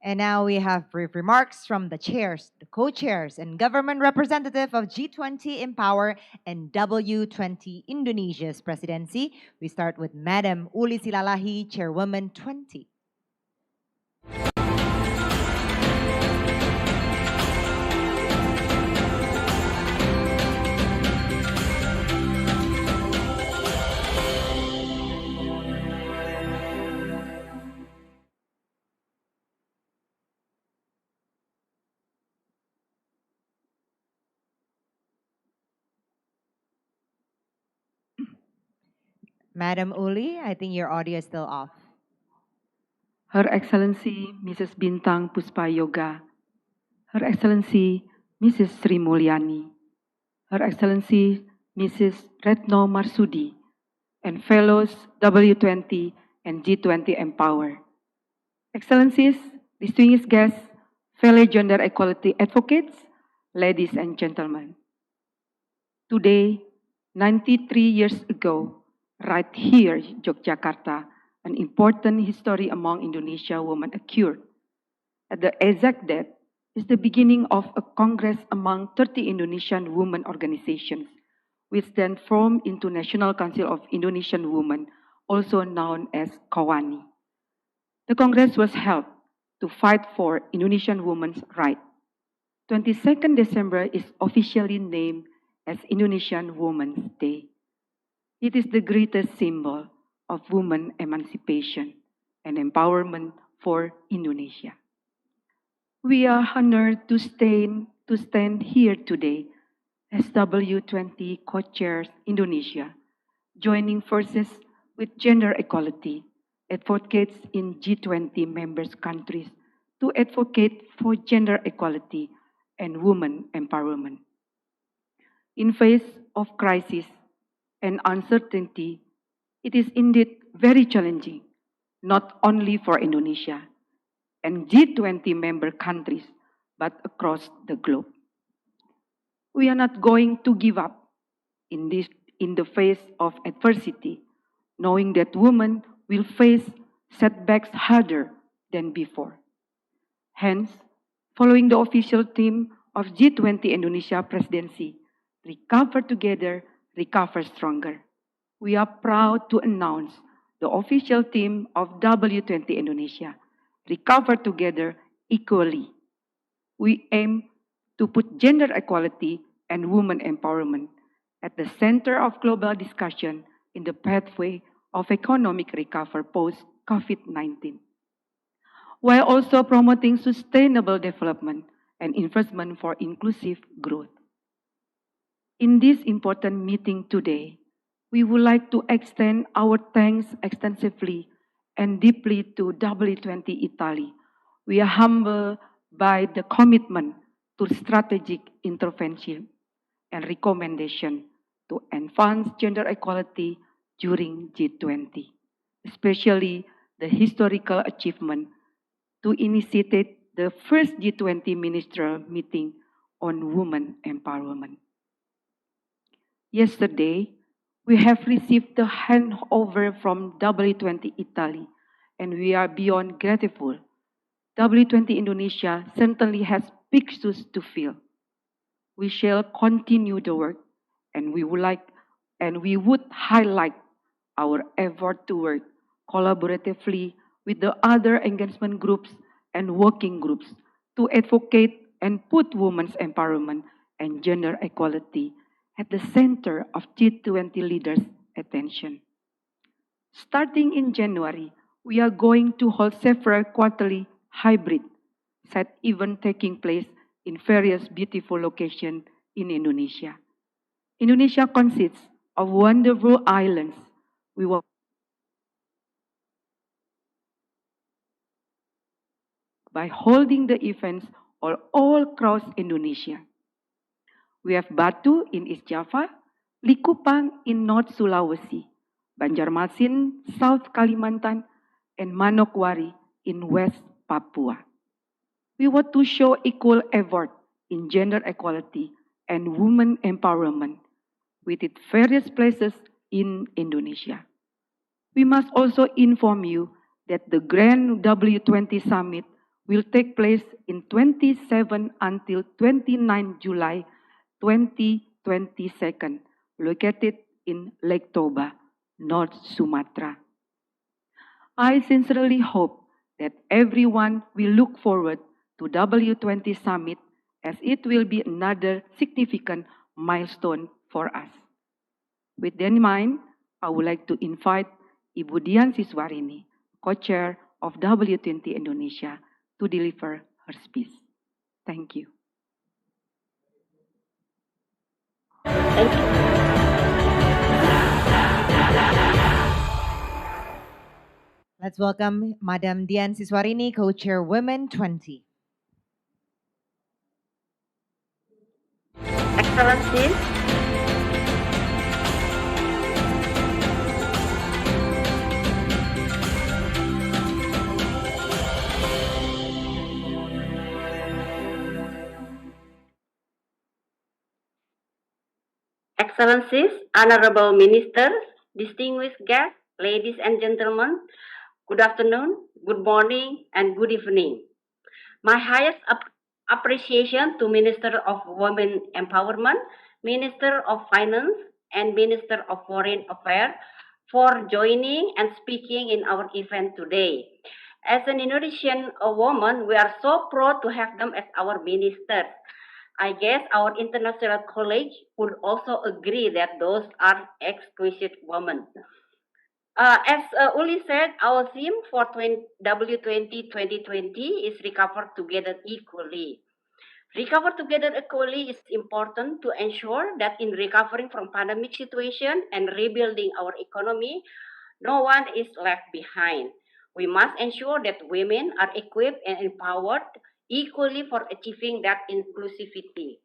And now we have brief remarks from the chairs, the co-chairs, and government representative of G20 Empower and W20 Indonesia's presidency. We start with Madam Uli Silalahi, Chairwoman 20. Madam Uli, I think your audio is still off. Her Excellency Mrs. Bintang Puspayoga, Her Excellency Mrs. Sri Mulyani, Her Excellency Mrs. Retno Marsudi, and fellows W20 and G20 Empower. Excellencies, distinguished guests, fellow gender equality advocates, ladies and gentlemen. Today, 93 years ago, right here, Yogyakarta, an important history among Indonesia women occurred. At the exact date is the beginning of a congress among 30 Indonesian women organizations, which then formed into National Council of Indonesian Women, also known as KOWANI. The congress was held to fight for Indonesian women's rights. 22nd December is officially named as Indonesian Women's Day. It is the greatest symbol of women emancipation and empowerment for Indonesia. We are honored to stand here today as W20 co-chairs Indonesia, joining forces with gender equality advocates in G20 members countries to advocate for gender equality and women empowerment. In face of crisis and uncertainty, it is indeed very challenging, not only for Indonesia and G20 member countries, but across the globe. We are not going to give up in the face of adversity, knowing that women will face setbacks harder than before. Hence, following the official theme of G20 Indonesia presidency, Recover Together, Recover Stronger, we are proud to announce the official theme of W20 Indonesia, Recover Together Equally. We aim to put gender equality and women empowerment at the center of global discussion in the pathway of economic recovery post-COVID-19, while also promoting sustainable development and investment for inclusive growth. In this important meeting today, we would like to extend our thanks extensively and deeply to W20 Italy. We are humbled by the commitment to strategic intervention and recommendation to advance gender equality during G20, especially the historical achievement to initiate the first G20 ministerial meeting on women empowerment. Yesterday, we have received the handover from W20 Italy, and we are beyond grateful. W20 Indonesia certainly has big shoes to fill. We shall continue the work, and we would highlight our effort to work collaboratively with the other engagement groups and working groups to advocate and put women's empowerment and gender equality at the center of G20 leaders' attention. Starting in January, we are going to hold several quarterly hybrid set events taking place in various beautiful locations in Indonesia. Indonesia consists of wonderful islands. We will by holding the events all across Indonesia. We have Batu in East Java, Likupang in North Sulawesi, Banjarmasin, South Kalimantan, and Manokwari in West Papua. We want to show equal effort in gender equality and women empowerment with its various places in Indonesia. We must also inform you that the Grand W20 Summit will take place in 27 until 29 July 2022, located in Lake Toba, North Sumatra. I sincerely hope that everyone will look forward to W20 Summit as it will be another significant milestone for us. With that in mind, I would like to invite Ibu Dian Siswarini, co-chair of W20 Indonesia, to deliver her speech. Thank you. Thank you. Let's welcome Madam Dian Siswarini, co-chair Women 20. Excellencies, Excellencies, Honorable Ministers, distinguished guests, ladies and gentlemen, good afternoon, good morning, and good evening. My highest appreciation to Minister of Women Empowerment, Minister of Finance, and Minister of Foreign Affairs for joining and speaking in our event today. As an Indonesian woman, we are so proud to have them as our ministers. I guess our international colleagues would also agree that those are exquisite women. As Uli said, our theme for W20 2020 is Recover Together Equally. Recover Together Equally is important to ensure that in recovering from pandemic situation and rebuilding our economy, no one is left behind. We must ensure that women are equipped and empowered equally for achieving that inclusivity.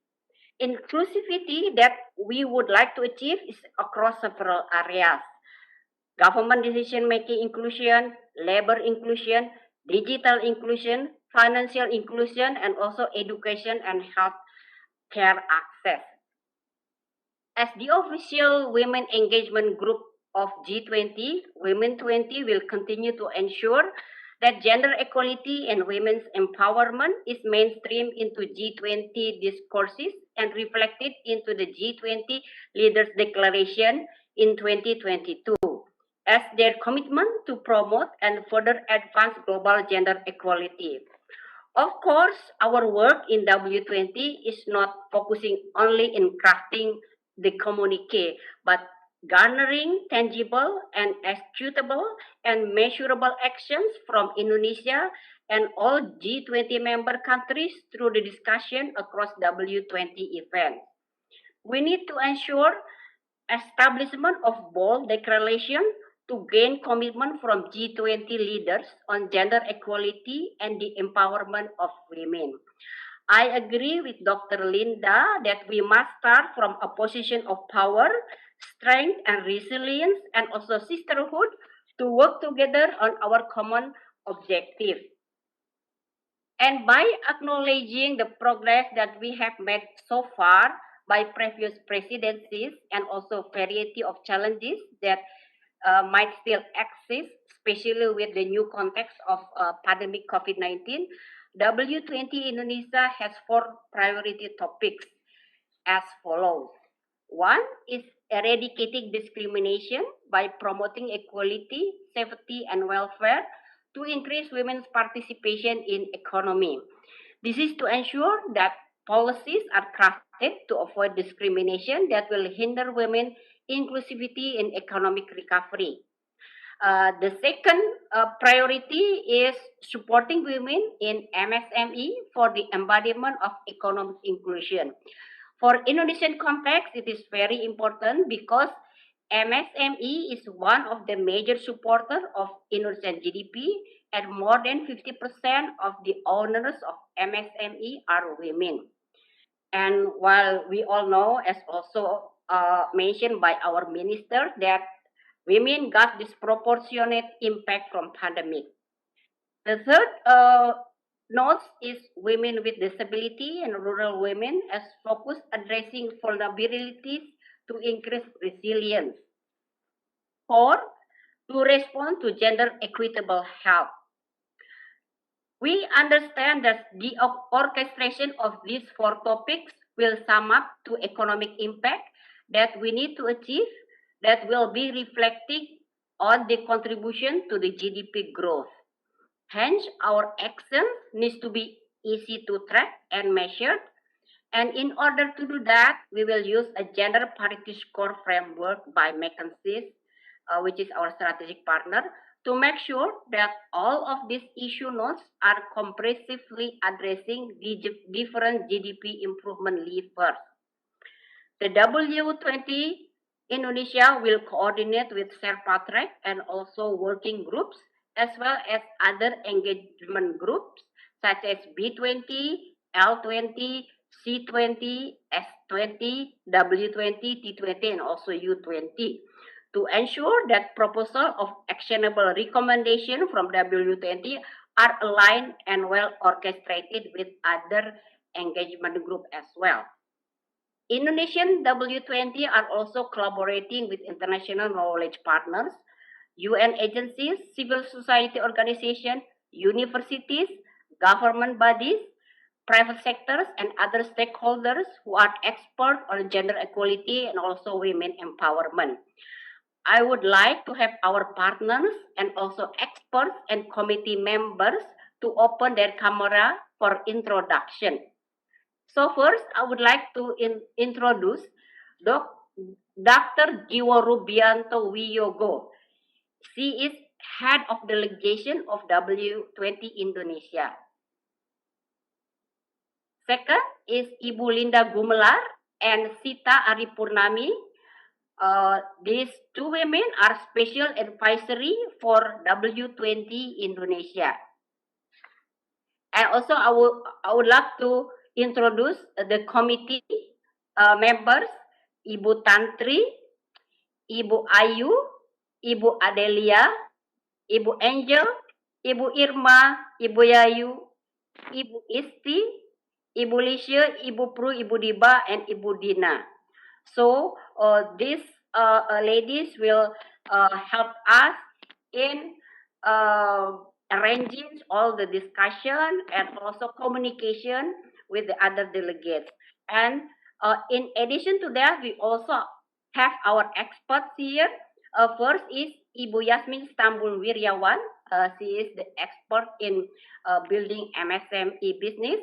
Inclusivity that we would like to achieve is across several areas. Government decision-making inclusion, labor inclusion, digital inclusion, financial inclusion, and also education and health care access. As the official women engagement group of G20, Women 20 will continue to ensure that gender equality and women's empowerment is mainstreamed into G20 discourses and reflected into the G20 Leaders Declaration in 2022 as their commitment to promote and further advance global gender equality. Of course, our work in W20 is not focusing only in crafting the communique, but garnering tangible and executable and measurable actions from Indonesia and all G20 member countries through the discussion across W20 events. We need to ensure establishment of bold declaration to gain commitment from G20 leaders on gender equality and the empowerment of women. I agree with Dr. Linda that we must start from a position of power, strength, and resilience, and also sisterhood to work together on our common objective. And by acknowledging the progress that we have made so far by previous presidencies and also variety of challenges that might still exist, especially with the new context of pandemic COVID-19, W20 Indonesia has 4 priority topics as follows. One is eradicating discrimination by promoting equality, safety, and welfare to increase women's participation in economy. This is to ensure that policies are crafted to avoid discrimination that will hinder women inclusivity in economic recovery. The second priority is supporting women in MSME for the embodiment of economic inclusion. For Indonesian context, it is very important because MSME is one of the major supporters of Indonesian GDP, and more than 50% of the owners of MSME are women. And while we all know, as also mentioned by our minister, that women got disproportionate impact from pandemic. The third note is women with disability and rural women as focus addressing vulnerabilities to increase resilience. 4, to respond to gender equitable health. We understand that the orchestration of these 4 topics will sum up to economic impact that we need to achieve that will be reflecting on the contribution to the GDP growth. Hence, our actions needs to be easy to track and measure. And in order to do that, we will use a gender parity score framework by McKinsey, which is our strategic partner, to make sure that all of these issue notes are comprehensively addressing the different GDP improvement levers. The W20 Indonesia will coordinate with Sherpa Track and also working groups, as well as other engagement groups such as B20, L20, C20, S20, W20, T20, and also U20 to ensure that proposal of actionable recommendation from W20 are aligned and well orchestrated with other engagement group as well. Indonesian W20 are also collaborating with international knowledge partners, UN agencies, civil society organizations, universities, government bodies, private sectors, and other stakeholders who are experts on gender equality and also women empowerment. I would like to have our partners and also experts and committee members to open their camera for introduction. So first, I would like to introduce Dr. Jiwo Rubianto Wiyogo. She is head of delegation of W20 Indonesia. Second is Ibu Linda Gumelar and Sita Aripurnami. These 2 women are special advisory for W20 Indonesia. And also, I would like to introduce the committee members, Ibu Tantri, Ibu Ayu, Ibu Adelia, Ibu Angel, Ibu Irma, Ibu Yayu, Ibu Isti, Ibu Lisha, Ibu Pru, Ibu Diba, and Ibu Dina. So these ladies will help us in arranging all the discussion and also communication with the other delegates. And in addition to that, we also have our experts here. First is Ibu Yasmin Stambul Wiryawan. She is the expert in building MSME business.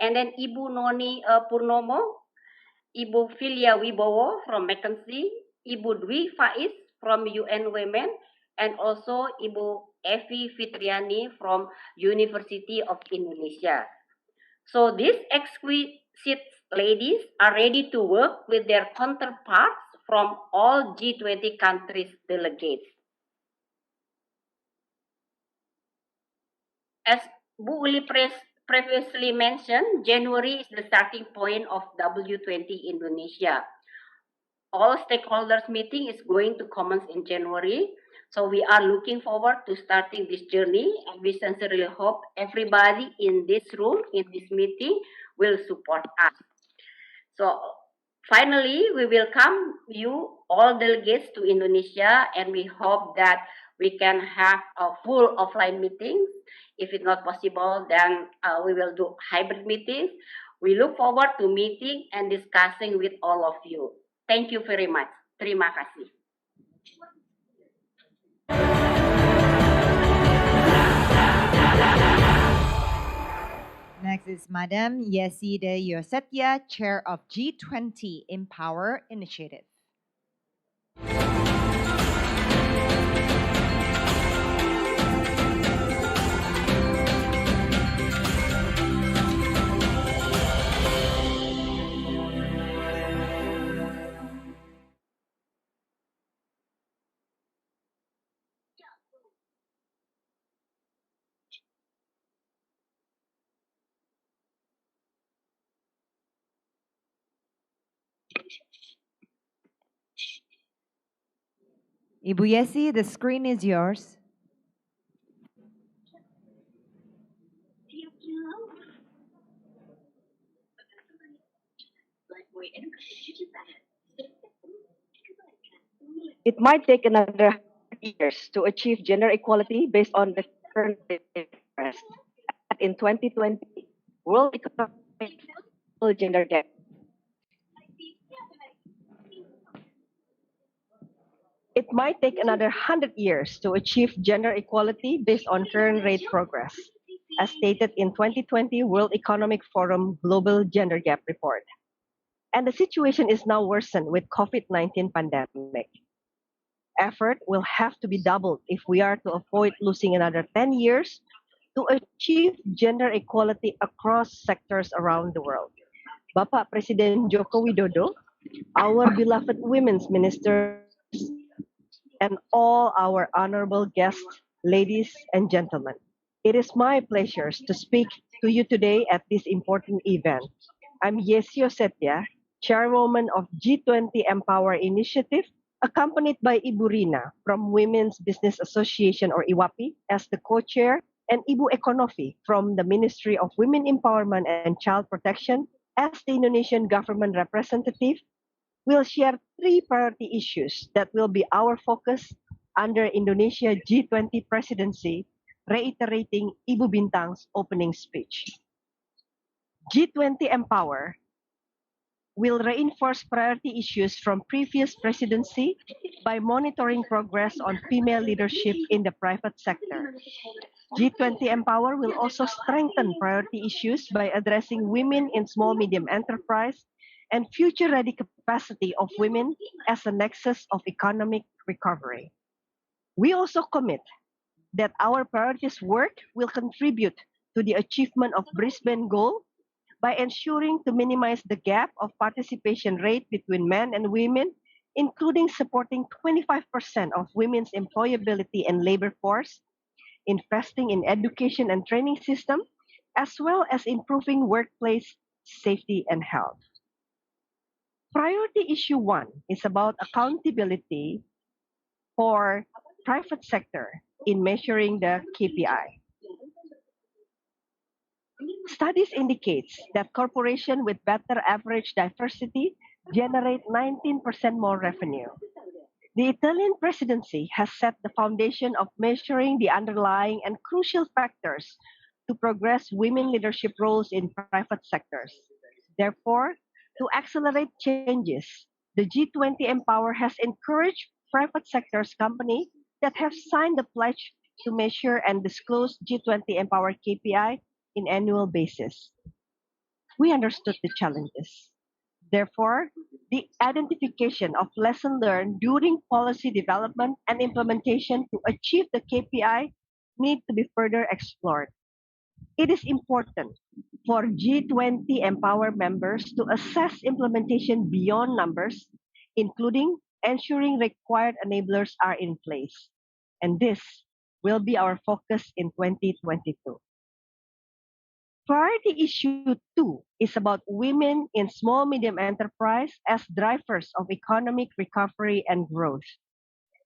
And then Ibu Noni Purnomo, Ibu Filia Wibowo from McKinsey, Ibu Dwi Faiz from UN Women, and also Ibu Evi Fitriani from University of Indonesia. So these exquisite ladies are ready to work with their counterparts from all G20 countries delegates. As Bu Uli previously mentioned, January is the starting point of W20 Indonesia. All stakeholders meeting is going to commence in January. So we are looking forward to starting this journey, and we sincerely hope everybody in this room, in this meeting, will support us. So finally, we welcome you all delegates to Indonesia, and we hope that we can have a full offline meeting. If it's not possible, then we will do hybrid meetings. We look forward to meeting and discussing with all of you. Thank you very much. Terima kasih. Next is Madam Yeside Yosetia, Chair of G20 Empower Initiative. Ibu Yesi, the screen is yours. It might take another 100 years to achieve gender equality based on the current progress. In 2020, World Economic Gender Gap. It might take another 100 years to achieve gender equality based on current rate progress, as stated in 2020 World Economic Forum Global Gender Gap Report. And the situation is now worsened with COVID-19 pandemic. Effort will have to be doubled if we are to avoid losing another 10 years to achieve gender equality across sectors around the world. Bapak Presiden Joko Widodo, our beloved women's ministers, and all our honorable guests, ladies and gentlemen. It is my pleasure to speak to you today at this important event. I'm Yesio Setia, chairwoman of G20 Empower Initiative, accompanied by Ibu Rina from Women's Business Association or IWAPI as the co-chair, and Ibu Ekonofi from the Ministry of Women Empowerment and Child Protection as the Indonesian government representative. We'll share 3 priority issues that will be our focus under Indonesia G20 presidency, reiterating Ibu Bintang's opening speech. G20 Empower will reinforce priority issues from previous presidency by monitoring progress on female leadership in the private sector. G20 Empower will also strengthen priority issues by addressing women in small-medium enterprise and future-ready capacity of women as a nexus of economic recovery. We also commit that our priorities work will contribute to the achievement of Brisbane goal by ensuring to minimize the gap of participation rate between men and women, including supporting 25% of women's employability and labor force, investing in education and training system, as well as improving workplace safety and health. Priority issue 1 is about accountability for private sector in measuring the KPI. Studies indicates that corporations with better average diversity generate 19% more revenue. The Italian presidency has set the foundation of measuring the underlying and crucial factors to progress women leadership roles in private sectors. Therefore, to accelerate changes, the G20 Empower has encouraged private sector's companies that have signed the pledge to measure and disclose G20 Empower KPI in annual basis. We understood the challenges. Therefore, the identification of lessons learned during policy development and implementation to achieve the KPI need to be further explored. It is important for G20 Empower members to assess implementation beyond numbers, including ensuring required enablers are in place. And this will be our focus in 2022. Priority issue 2 is about women in small-medium enterprise as drivers of economic recovery and growth.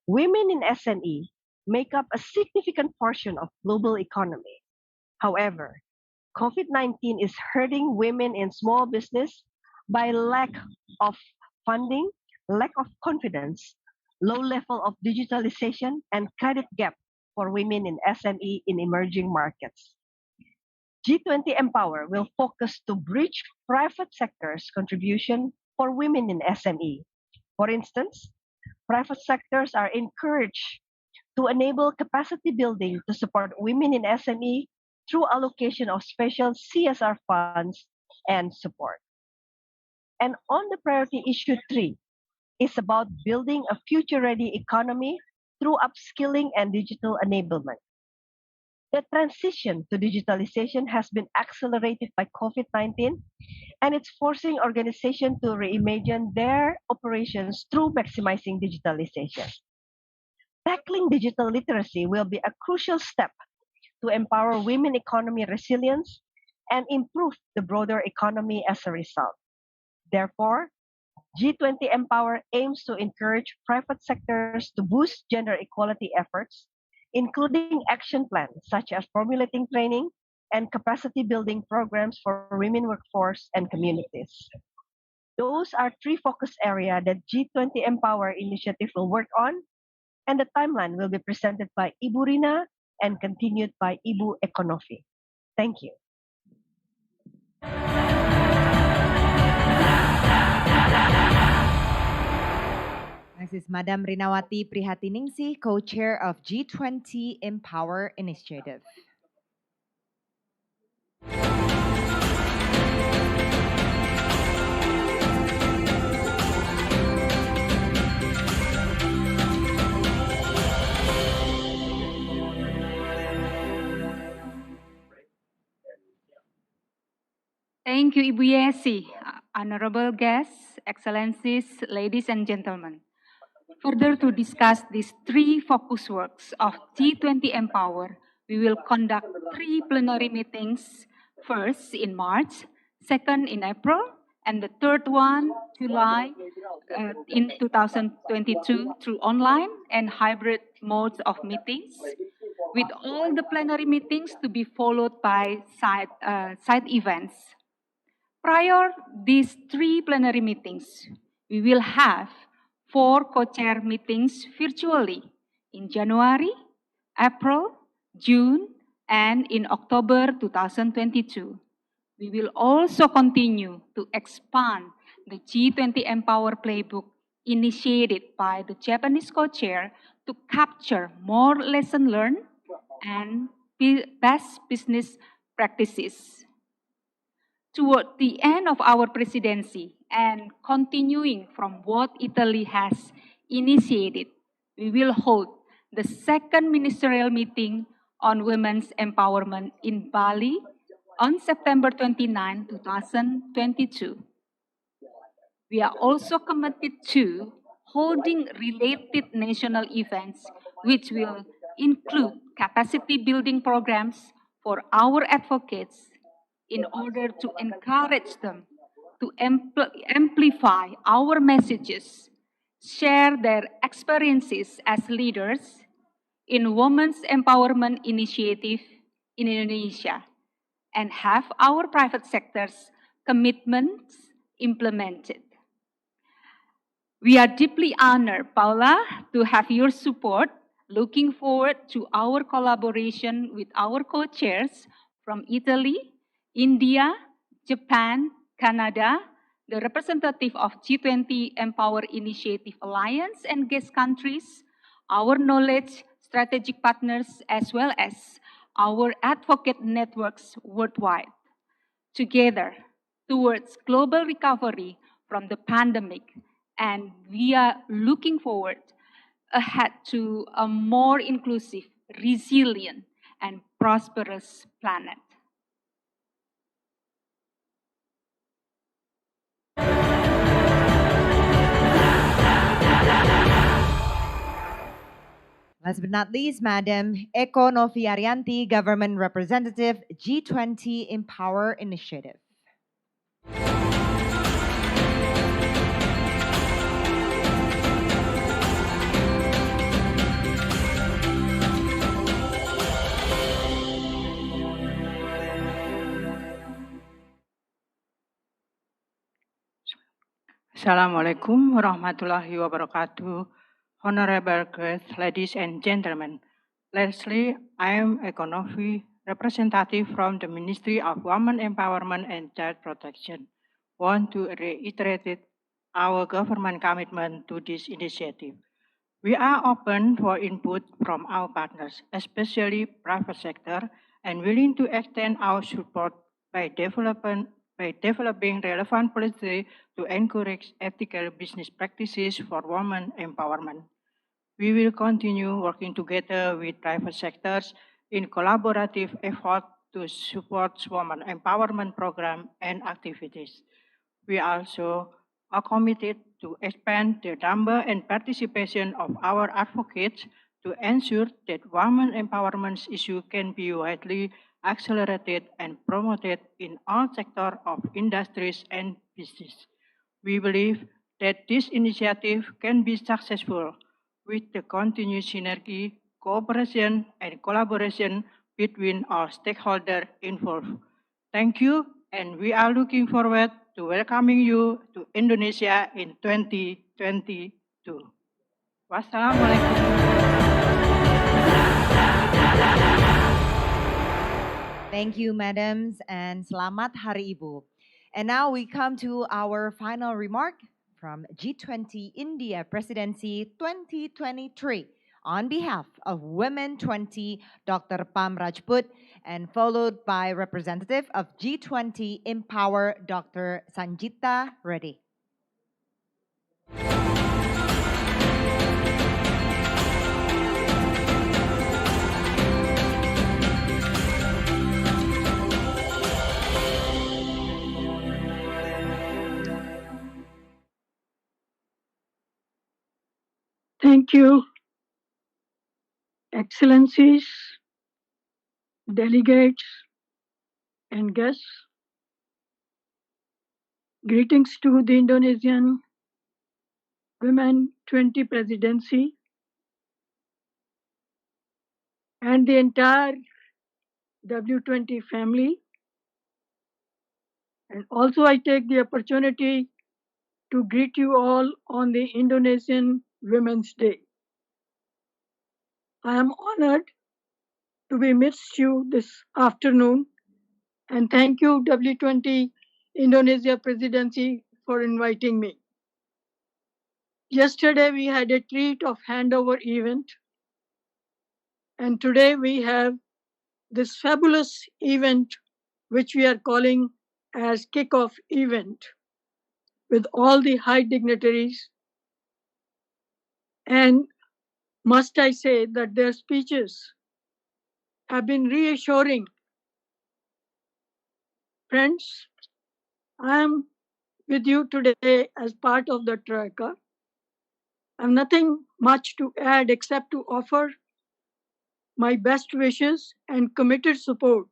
Women in SME make up a significant portion of global economy. However, COVID-19 is hurting women in small business by lack of funding, lack of confidence, low level of digitalization, and credit gap for women in SME in emerging markets. G20 Empower will focus to bridge private sector's contribution for women in SME. For instance, private sectors are encouraged to enable capacity building to support women in SME through allocation of special CSR funds and support. And on the priority issue 3 is about building a future-ready economy through upskilling and digital enablement. The transition to digitalization has been accelerated by COVID-19, and it's forcing organizations to reimagine their operations through maximizing digitalization. Tackling digital literacy will be a crucial step to empower women economy resilience and improve the broader economy as a result. Therefore, G20 Empower aims to encourage private sectors to boost gender equality efforts, including action plans such as formulating training and capacity building programs for women workforce and communities. Those are three focus areas that G20 Empower initiative will work on, and the timeline will be presented by Ibu Rina and continued by Ibu Ekonofi. Thank you. Next is Madam Rinawati Prihatiningsih, co-chair of G20 Empower Initiative. Thank you, Ibu Yesi. Honorable guests, excellencies, ladies and gentlemen. Further to discuss these three focus works of G20 Empower, we will conduct three plenary meetings, first in March, second in April, and the third one, July in 2022 through online and hybrid modes of meetings, with all the plenary meetings to be followed by side events. Prior these three plenary meetings, we will have 4 co-chair meetings virtually in January, April, June, and in October 2022. We will also continue to expand the G20 Empower Playbook initiated by the Japanese co-chair to capture more lessons learned and best business practices. Toward the end of our presidency and continuing from what Italy has initiated, we will hold the second ministerial meeting on women's empowerment in Bali on September 29, 2022. We are also committed to holding related national events, which will include capacity building programs for our advocates in order to encourage them to amplify our messages, share their experiences as leaders in Women's Empowerment Initiative in Indonesia, and have our private sector's commitments implemented. We are deeply honored, Paula, to have your support. Looking forward to our collaboration with our co-chairs from Italy, India, Japan, Canada, the representative of G20 Empower Initiative Alliance and guest countries, our knowledge strategic partners, as well as our advocate networks worldwide. Together, towards global recovery from the pandemic, and we are looking forward ahead to a more inclusive, resilient, and prosperous planet. Last but not least, Madam Eko Noviarianti, Government Representative, G20 Empower Initiative. Assalamualaikum warahmatullahi wabarakatuh. Honorable guests, ladies and gentlemen. Lastly, I am Ekonofi, representative from the Ministry of Women Empowerment and Child Protection. Want to reiterate our government commitment to this initiative. We are open for input from our partners, especially private sector, and willing to extend our support by developing relevant policy to encourage ethical business practices for women empowerment. We will continue working together with private sectors in collaborative effort to support women empowerment program and activities. We also are committed to expand the number and participation of our advocates to ensure that women empowerment issue can be widely accelerated and promoted in all sectors of industries and business. We believe that this initiative can be successful with the continued synergy, cooperation, and collaboration between all stakeholders involved. Thank you, and we are looking forward to welcoming you to Indonesia in 2022. Wassalamualaikum. Thank you, madams, and selamat Hari Ibu. And now we come to our final remark from G20 India Presidency 2023 on behalf of Women 20, Dr. Pam Rajput, and followed by representative of G20 Empower, Dr. Sanjita Reddy. Thank you, Excellencies, delegates, and guests. Greetings to the Indonesian Women 20 Presidency and the entire W20 family. And also I take the opportunity to greet you all on the Indonesian Women's Day. I am honored to be amidst you this afternoon, and thank you W20 Indonesia Presidency for inviting me. Yesterday we had a treat of handover event, and today we have this fabulous event which we are calling as kickoff event with all the high dignitaries. And must I say that their speeches have been reassuring. Friends, I am with you today as part of the Troika. I have nothing much to add except to offer my best wishes and committed support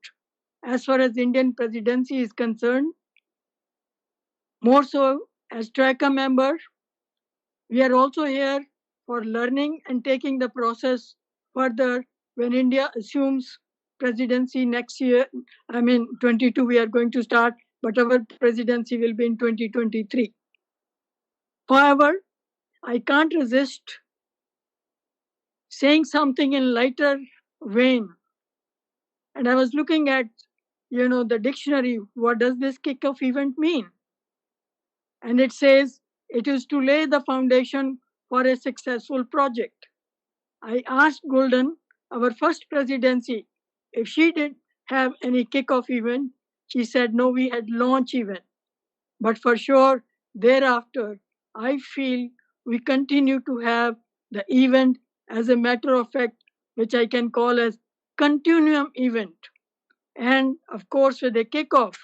as far as Indian presidency is concerned. More so as Troika member, we are also here for learning and taking the process further when India assumes presidency next year. 22 we are going to start, but our presidency will be in 2023. However, I can't resist saying something in lighter vein. And I was looking at, the dictionary, what does this kickoff event mean? And it says, it is to lay the foundation for a successful project. I asked Golden, our first presidency, if she did have any kickoff event. She said, no, we had launch event. But for sure, thereafter, I feel we continue to have the event as a matter of fact, which I can call as continuum event. And of course, with a kickoff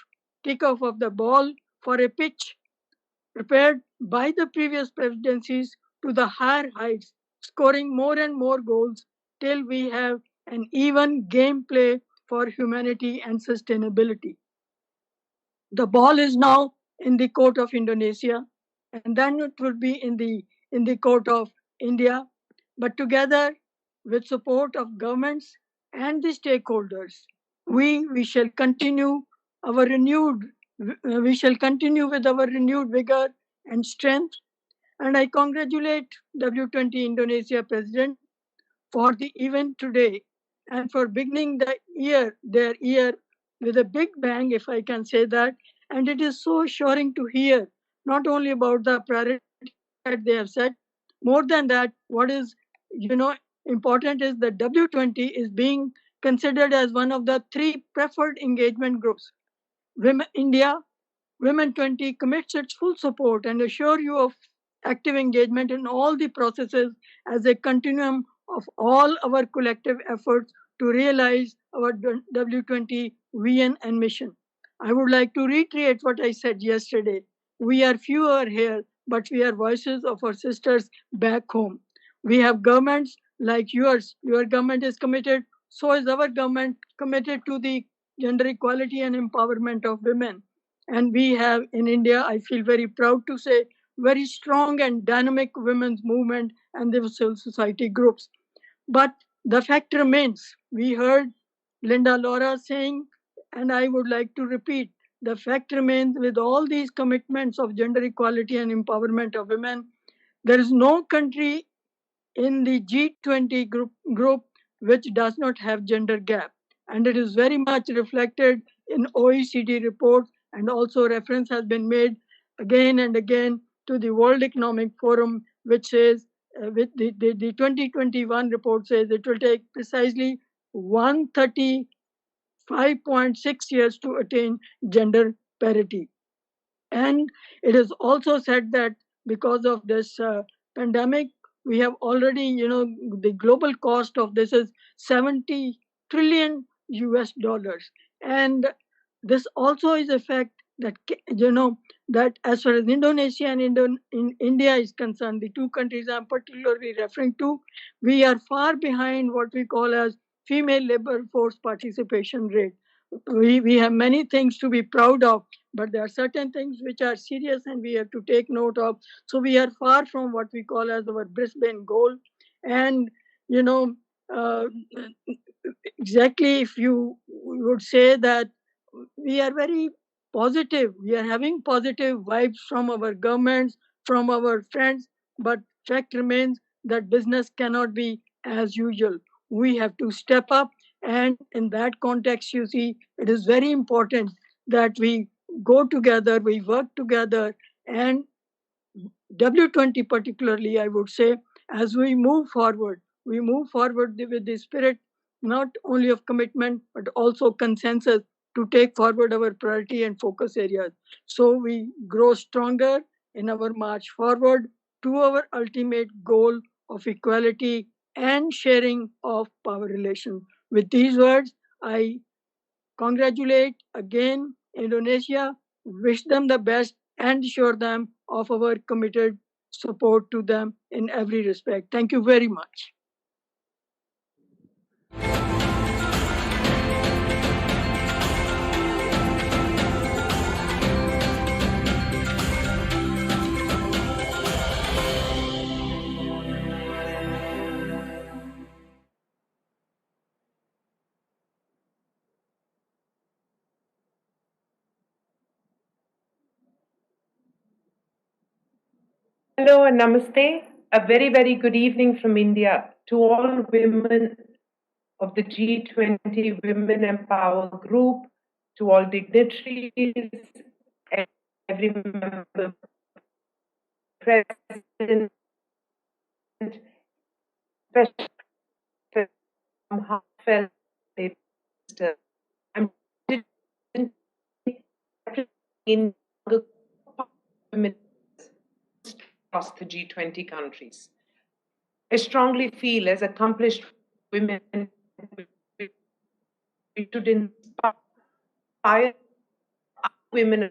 of the ball for a pitch prepared by the previous presidencies to the higher heights, scoring more and more goals till we have an even gameplay for humanity and sustainability. The ball is now in the court of Indonesia, and then it will be in the court of India. But together, with support of governments and the stakeholders, we shall continue our renewed. We shall continue with our renewed vigor and strength. And I congratulate W20 Indonesia President for the event today and for beginning their year with a big bang, if I can say that. And it is so assuring to hear not only about the priority that they have set, more than that, what is important is that W20 is being considered as one of the 3 preferred engagement groups. Women 20 commits its full support and assure you of active engagement in all the processes as a continuum of all our collective efforts to realize our W20 vision and mission. I would like to reiterate what I said yesterday. We are fewer here, but we are voices of our sisters back home. We have governments like yours. Your government is committed, so is our government committed to the gender equality and empowerment of women. And we have in India, I feel very proud to say, very strong and dynamic women's movement and the civil society groups. But the fact remains, we heard Linda Laura saying, and I would like to repeat, the fact remains with all these commitments of gender equality and empowerment of women, there is no country in the G20 group which does not have gender gap. And it is very much reflected in OECD reports, and also reference has been made again and again to the World Economic Forum, which says, with the 2021 report says it will take precisely 135.6 years to attain gender parity. And it is also said that because of this pandemic, we have already, the global cost of this is 70 trillion US dollars. And this also is a fact that, that as far as Indonesia and in India is concerned, the two countries I'm particularly referring to, we are far behind what we call as female labor force participation rate. We have many things to be proud of, but there are certain things which are serious and we have to take note of. So we are far from what we call as our Brisbane goal. And, exactly if you would say that we are very positive, we are having positive vibes from our governments, from our friends, but fact remains that business cannot be as usual. We have to step up, and in that context, you see, it is very important that we go together, we work together, and W20 particularly, I would say, as we move forward with the spirit not only of commitment, but also consensus to take forward our priority and focus areas. So we grow stronger in our march forward to our ultimate goal of equality and sharing of power relations. With these words, I congratulate again Indonesia, wish them the best, and assure them of our committed support to them in every respect. Thank you very much. Hello and namaste. A very, very good evening from India to all women of the G20 Women Empower Group, to all dignitaries, every member, president, especially heartfelt. I'm in women across the G20 countries. I strongly feel as accomplished women, we should inspire women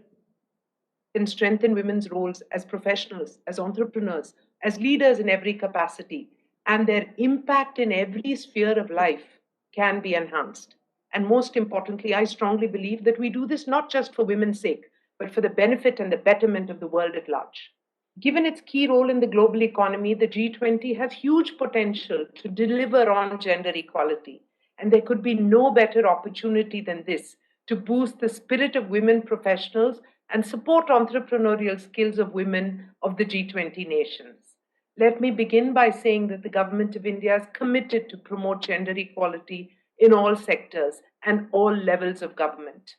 and strengthen women's roles as professionals, as entrepreneurs, as leaders in every capacity, and their impact in every sphere of life can be enhanced. And most importantly, I strongly believe that we do this not just for women's sake, but for the benefit and the betterment of the world at large. Given its key role in the global economy, the G20 has huge potential to deliver on gender equality. And there could be no better opportunity than this to boost the spirit of women professionals and support entrepreneurial skills of women of the G20 nations. Let me begin by saying that the Government of India is committed to promote gender equality in all sectors and all levels of government.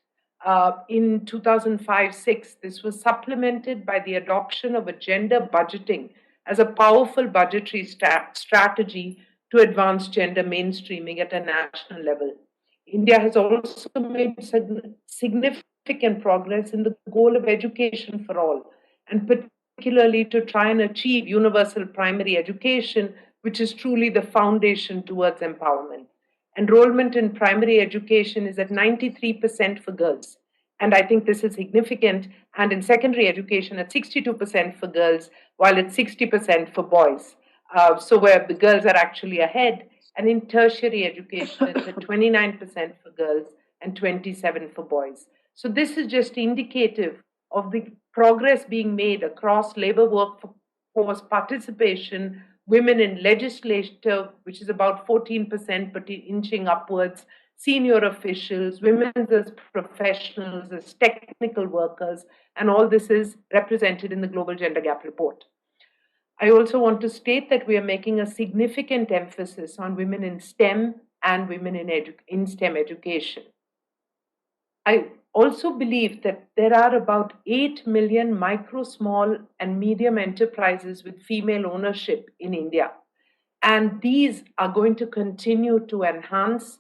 In 2005-06, this was supplemented by the adoption of a gender budgeting as a powerful budgetary strategy to advance gender mainstreaming at a national level. India has also made significant progress in the goal of education for all, and particularly to try and achieve universal primary education, which is truly the foundation towards empowerment. Enrollment in primary education is at 93% for girls, and I think this is significant, and in secondary education at 62% for girls, while it's 60% for boys. So where the girls are actually ahead, and in tertiary education it's at 29% for girls and 27% for boys. So this is just indicative of the progress being made across labor workforce participation, women in legislature, which is about 14%, but inching upwards, senior officials, women as professionals, as technical workers, and all this is represented in the Global Gender Gap Report. I also want to state that we are making a significant emphasis on women in STEM and women in STEM education. I also believe that there are about 8 million micro, small, and medium enterprises with female ownership in India. And these are going to continue to enhance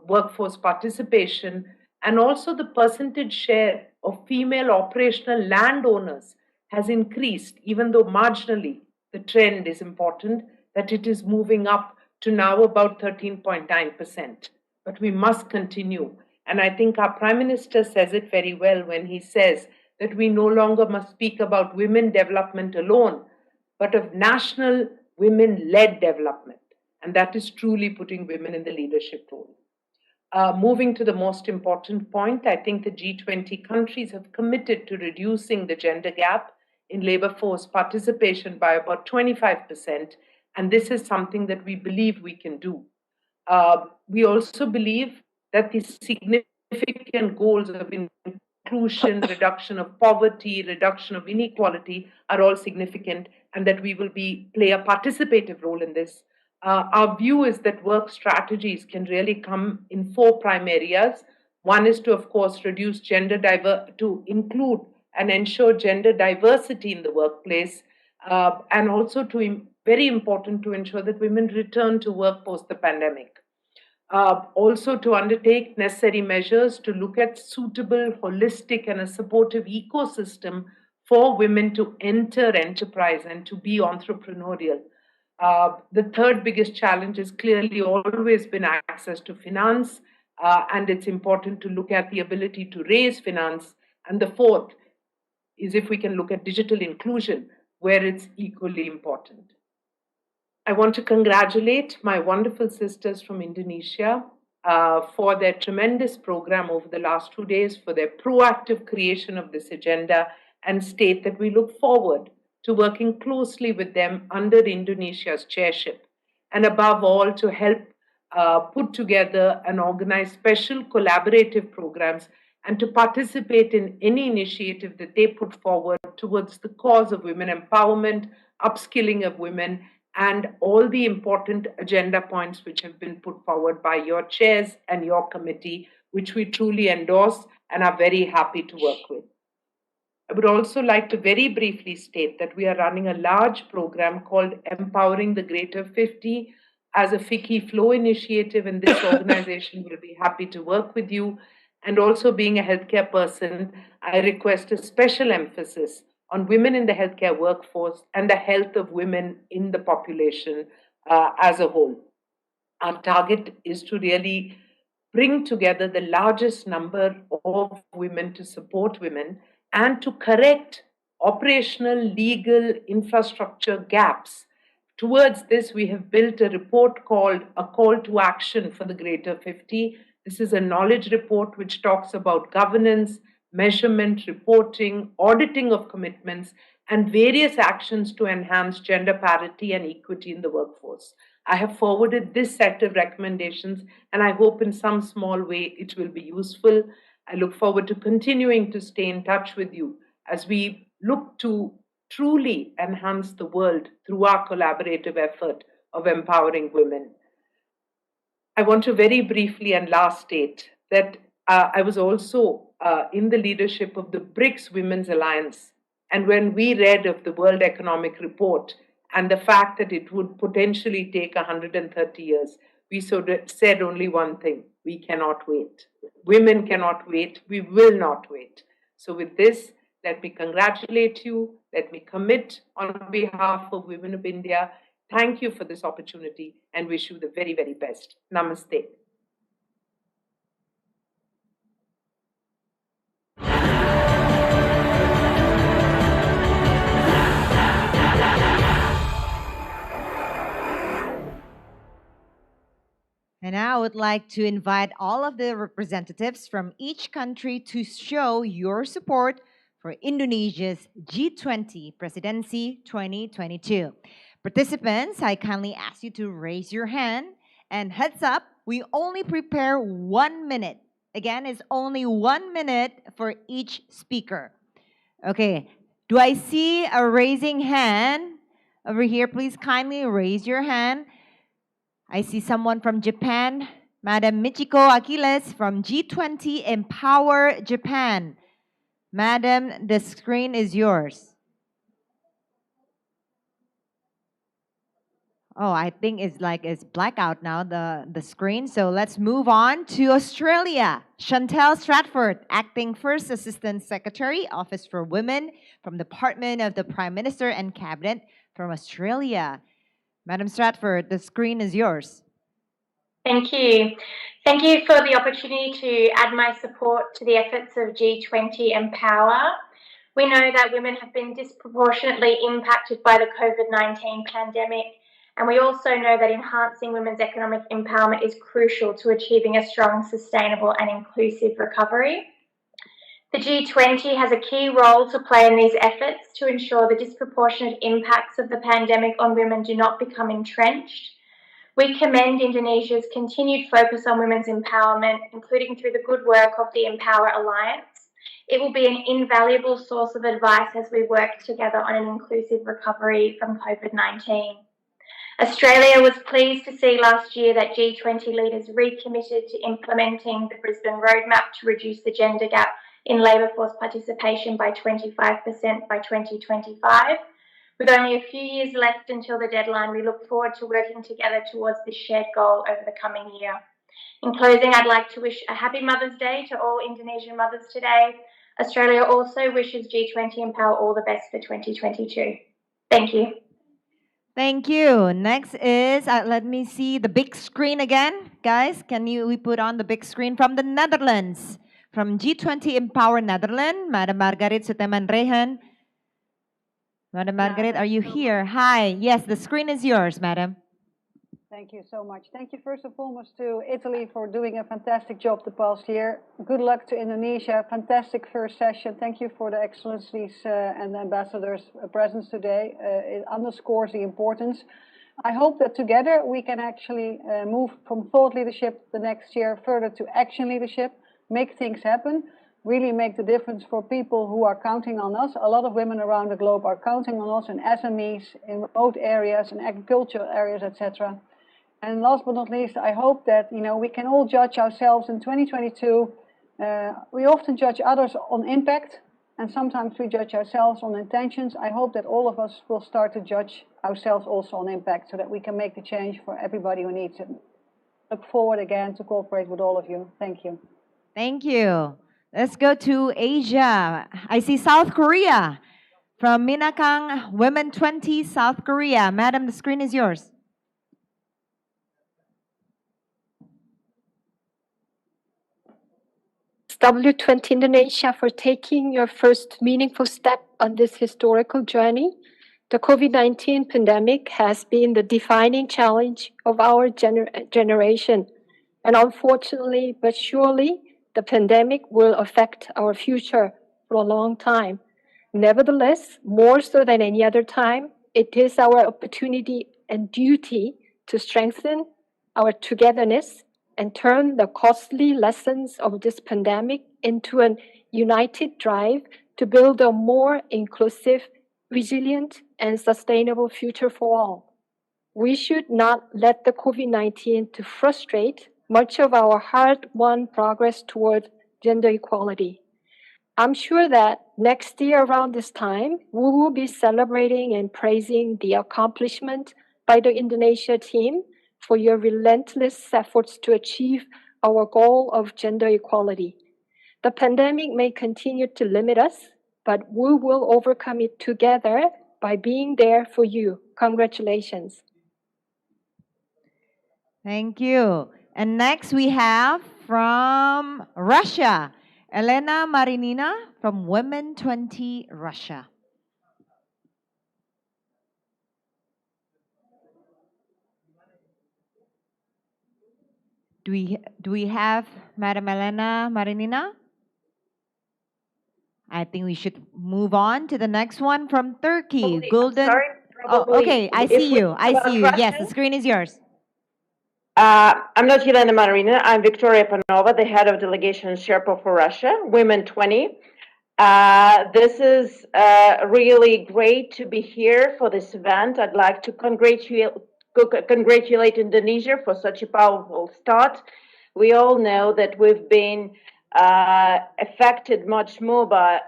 workforce participation, and also the percentage share of female operational landowners has increased, even though marginally the trend is important, that it is moving up to now about 13.9%. But we must continue. And I think our Prime Minister says it very well when he says that we no longer must speak about women development alone, but of national women-led development. And that is truly putting women in the leadership role. Moving to the most important point, I think the G20 countries have committed to reducing the gender gap in labor force participation by about 25%, and this is something that we believe we can do. We also believe that the significant goals of inclusion, reduction of poverty, reduction of inequality are all significant, and that we will play a participative role in this. Our view is that work strategies can really come in 4 prime areas. One is to, of course, reduce to include and ensure gender diversity in the workplace, and also very important to ensure that women return to work post the pandemic. Also to undertake necessary measures to look at suitable, holistic, and a supportive ecosystem for women to enter enterprise and to be entrepreneurial. The third biggest challenge has clearly always been access to finance, and it's important to look at the ability to raise finance. And the fourth is if we can look at digital inclusion, where it's equally important. I want to congratulate my wonderful sisters from Indonesia for their tremendous program over the last 2 days, for their proactive creation of this agenda, and state that we look forward to working closely with them under Indonesia's chairship, and above all to help put together and organize special collaborative programs and to participate in any initiative that they put forward towards the cause of women empowerment, upskilling of women, and all the important agenda points which have been put forward by your chairs and your committee, which we truly endorse and are very happy to work with. I would also like to very briefly state that we are running a large program called Empowering the Greater 50 as a FICCI Flow initiative, and this organization will be happy to work with you. And also, being a healthcare person, I request a special emphasis on women in the healthcare workforce and the health of women in the population as a whole. Our target is to really bring together the largest number of women to support women and to correct operational, legal, infrastructure gaps. Towards this, we have built a report called A Call to Action for the Greater 50. This is a knowledge report which talks about governance, measurement, reporting, auditing of commitments, and various actions to enhance gender parity and equity in the workforce. I have forwarded this set of recommendations, and I hope in some small way it will be useful. I look forward to continuing to stay in touch with you as we look to truly enhance the world through our collaborative effort of empowering women. I want to very briefly and last state that I was also in the leadership of the BRICS Women's Alliance. And when we read of the World Economic Report and the fact that it would potentially take 130 years, we said only one thing: we cannot wait. Women cannot wait. We will not wait. So with this, let me congratulate you. Let me commit on behalf of women of India. Thank you for this opportunity and wish you the very, very best. Namaste. And now I would like to invite all of the representatives from each country to show your support for Indonesia's G20 Presidency 2022. Participants, I kindly ask you to raise your hand. And heads up, we only prepare 1 minute. Again, it's only 1 minute for each speaker. Okay, do I see a raising hand over here? Please kindly raise your hand. I see someone from Japan, Madam Michiko Achilles from G20 Empower Japan. Madam, the screen is yours. Oh, I think it's blackout now, the screen. So let's move on to Australia. Chantel Stratford, Acting First Assistant Secretary, Office for Women from Department of the Prime Minister and Cabinet from Australia. Madam Stratford, the screen is yours. Thank you. Thank you for the opportunity to add my support to the efforts of G20 Empower. We know that women have been disproportionately impacted by the COVID-19 pandemic, and we also know that enhancing women's economic empowerment is crucial to achieving a strong, sustainable and inclusive recovery. The G20 has a key role to play in these efforts to ensure the disproportionate impacts of the pandemic on women do not become entrenched. We commend Indonesia's continued focus on women's empowerment, including through the good work of the Empower Alliance. It will be an invaluable source of advice as we work together on an inclusive recovery from COVID-19. Australia was pleased to see last year that G20 leaders recommitted to implementing the Brisbane Roadmap to reduce the gender gap in labour force participation by 25% by 2025. With only a few years left until the deadline, we look forward to working together towards this shared goal over the coming year. In closing, I'd like to wish a happy Mother's Day to all Indonesian mothers today. Australia also wishes G20 Empower all the best for 2022. Thank you. Thank you. Next is, let me see the big screen again. Guys, we put on the big screen from the Netherlands? From G20 Empower Netherlands, Madam Margaret Suteman Rehan. Madam Margaret, are you here? Hi. Yes, the screen is yours, Madam. Thank you so much. Thank you first and foremost to Italy for doing a fantastic job the past year. Good luck to Indonesia. Fantastic first session. Thank you for the excellencies and the ambassadors' presence today. It underscores the importance. I hope that together we can actually move from thought leadership the next year further to action leadership, make things happen, really make the difference for people who are counting on us. A lot of women around the globe are counting on us in SMEs, in remote areas, in agricultural areas, etc. And last but not least, I hope that we can all judge ourselves in 2022. We often judge others on impact, and sometimes we judge ourselves on intentions. I hope that all of us will start to judge ourselves also on impact, so that we can make the change for everybody who needs it. Look forward again to cooperate with all of you. Thank you. Thank you. Let's go to Asia. I see South Korea. From Minakang Women 20, South Korea. Madam, the screen is yours. W20 Indonesia for taking your first meaningful step on this historical journey. The COVID-19 pandemic has been the defining challenge of our generation. And unfortunately, but surely, the pandemic will affect our future for a long time. Nevertheless, more so than any other time, it is our opportunity and duty to strengthen our togetherness and turn the costly lessons of this pandemic into a united drive to build a more inclusive, resilient, and sustainable future for all. We should not let the COVID-19 to frustrate much of our hard-won progress toward gender equality. I'm sure that next year around this time, we will be celebrating and praising the accomplishment by the Indonesia team for your relentless efforts to achieve our goal of gender equality. The pandemic may continue to limit us, but we will overcome it together by being there for you. Congratulations. Thank you. And next we have from Russia, Elena Marinina from Women 20 Russia. Do we have Madam Elena Marinina? I think we should move on to the next one from Turkey. Probably, Golden. sorry, Oh, probably okay. I if see we you. talk I about see you. Yes, the Russia, screen is yours. I'm not Helena Marina. I'm Victoria Panova, the head of delegation Sherpa for Russia, Women 20. This is really great to be here for this event. I'd like to congratulate Indonesia for such a powerful start. We all know that we've been affected much more by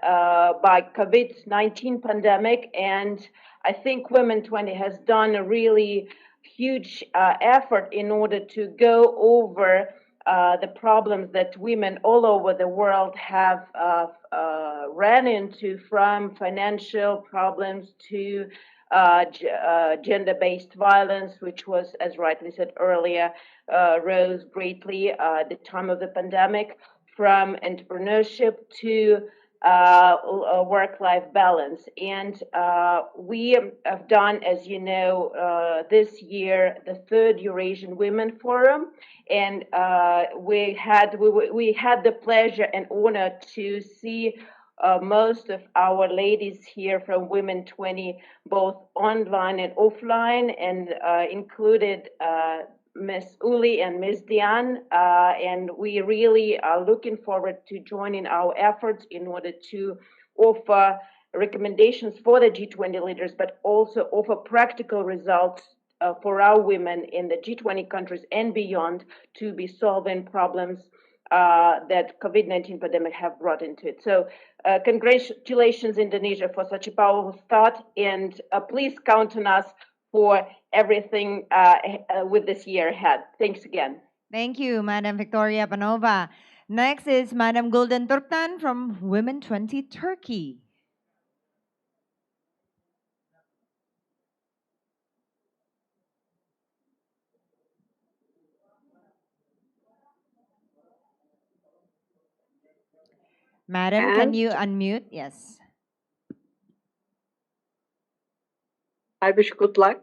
COVID-19 pandemic, and I think Women 20 has done a really huge effort in order to go over the problems that women all over the world have ran into, from financial problems to gender-based violence, which was, as rightly said earlier, rose greatly at the time of the pandemic, from entrepreneurship to work-life balance. And we have done, as you know, this year, the third Eurasian Women Forum. And we had the pleasure and honor to see most of our ladies here from Women 20, both online and offline, and included Ms. Uli and Ms. Diane, and we really are looking forward to joining our efforts in order to offer recommendations for the G20 leaders, but also offer practical results for our women in the G20 countries and beyond to be solving problems that COVID-19 pandemic have brought into it. So congratulations, Indonesia, for such a powerful start, and please count on us for everything with this year ahead. Thanks again. Thank you, Madam Victoria Panova. Next is Madam Golden Turktan from Women 20 Turkey. Madam, can you unmute? Yes. I wish good luck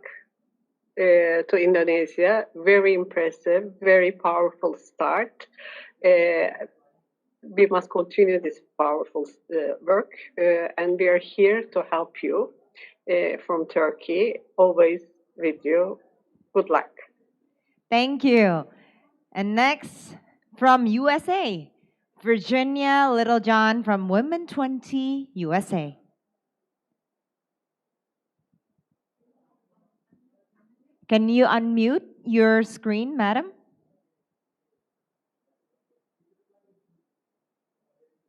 to Indonesia. Very impressive, very powerful start. We must continue this powerful work, and we are here to help you from Turkey, always with you. Good luck. Thank you. And next, from USA, Virginia Littlejohn from Women 20 USA. Can you unmute your screen, madam?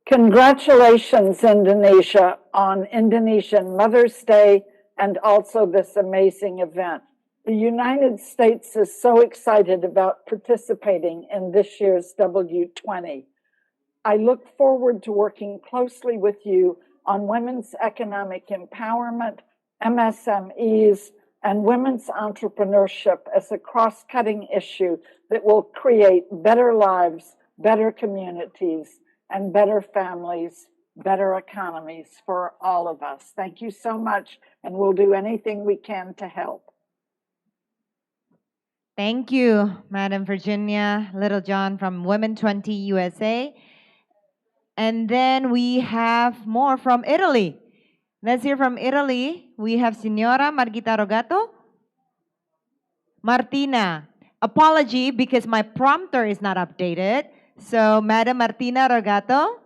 Congratulations, Indonesia, on Indonesian Mother's Day and also this amazing event. The United States is so excited about participating in this year's W20. I look forward to working closely with you on women's economic empowerment, MSMEs, and women's entrepreneurship as a cross-cutting issue that will create better lives, better communities, and better families, better economies for all of us. Thank you so much, and we'll do anything we can to help. Thank you, Madam Virginia Littlejohn from Women 20 USA. And then we have more from Italy. Let's hear from Italy. We have Signora Margita Rogato. Martina, apology because my prompter is not updated. So, Madam Martina Rogato,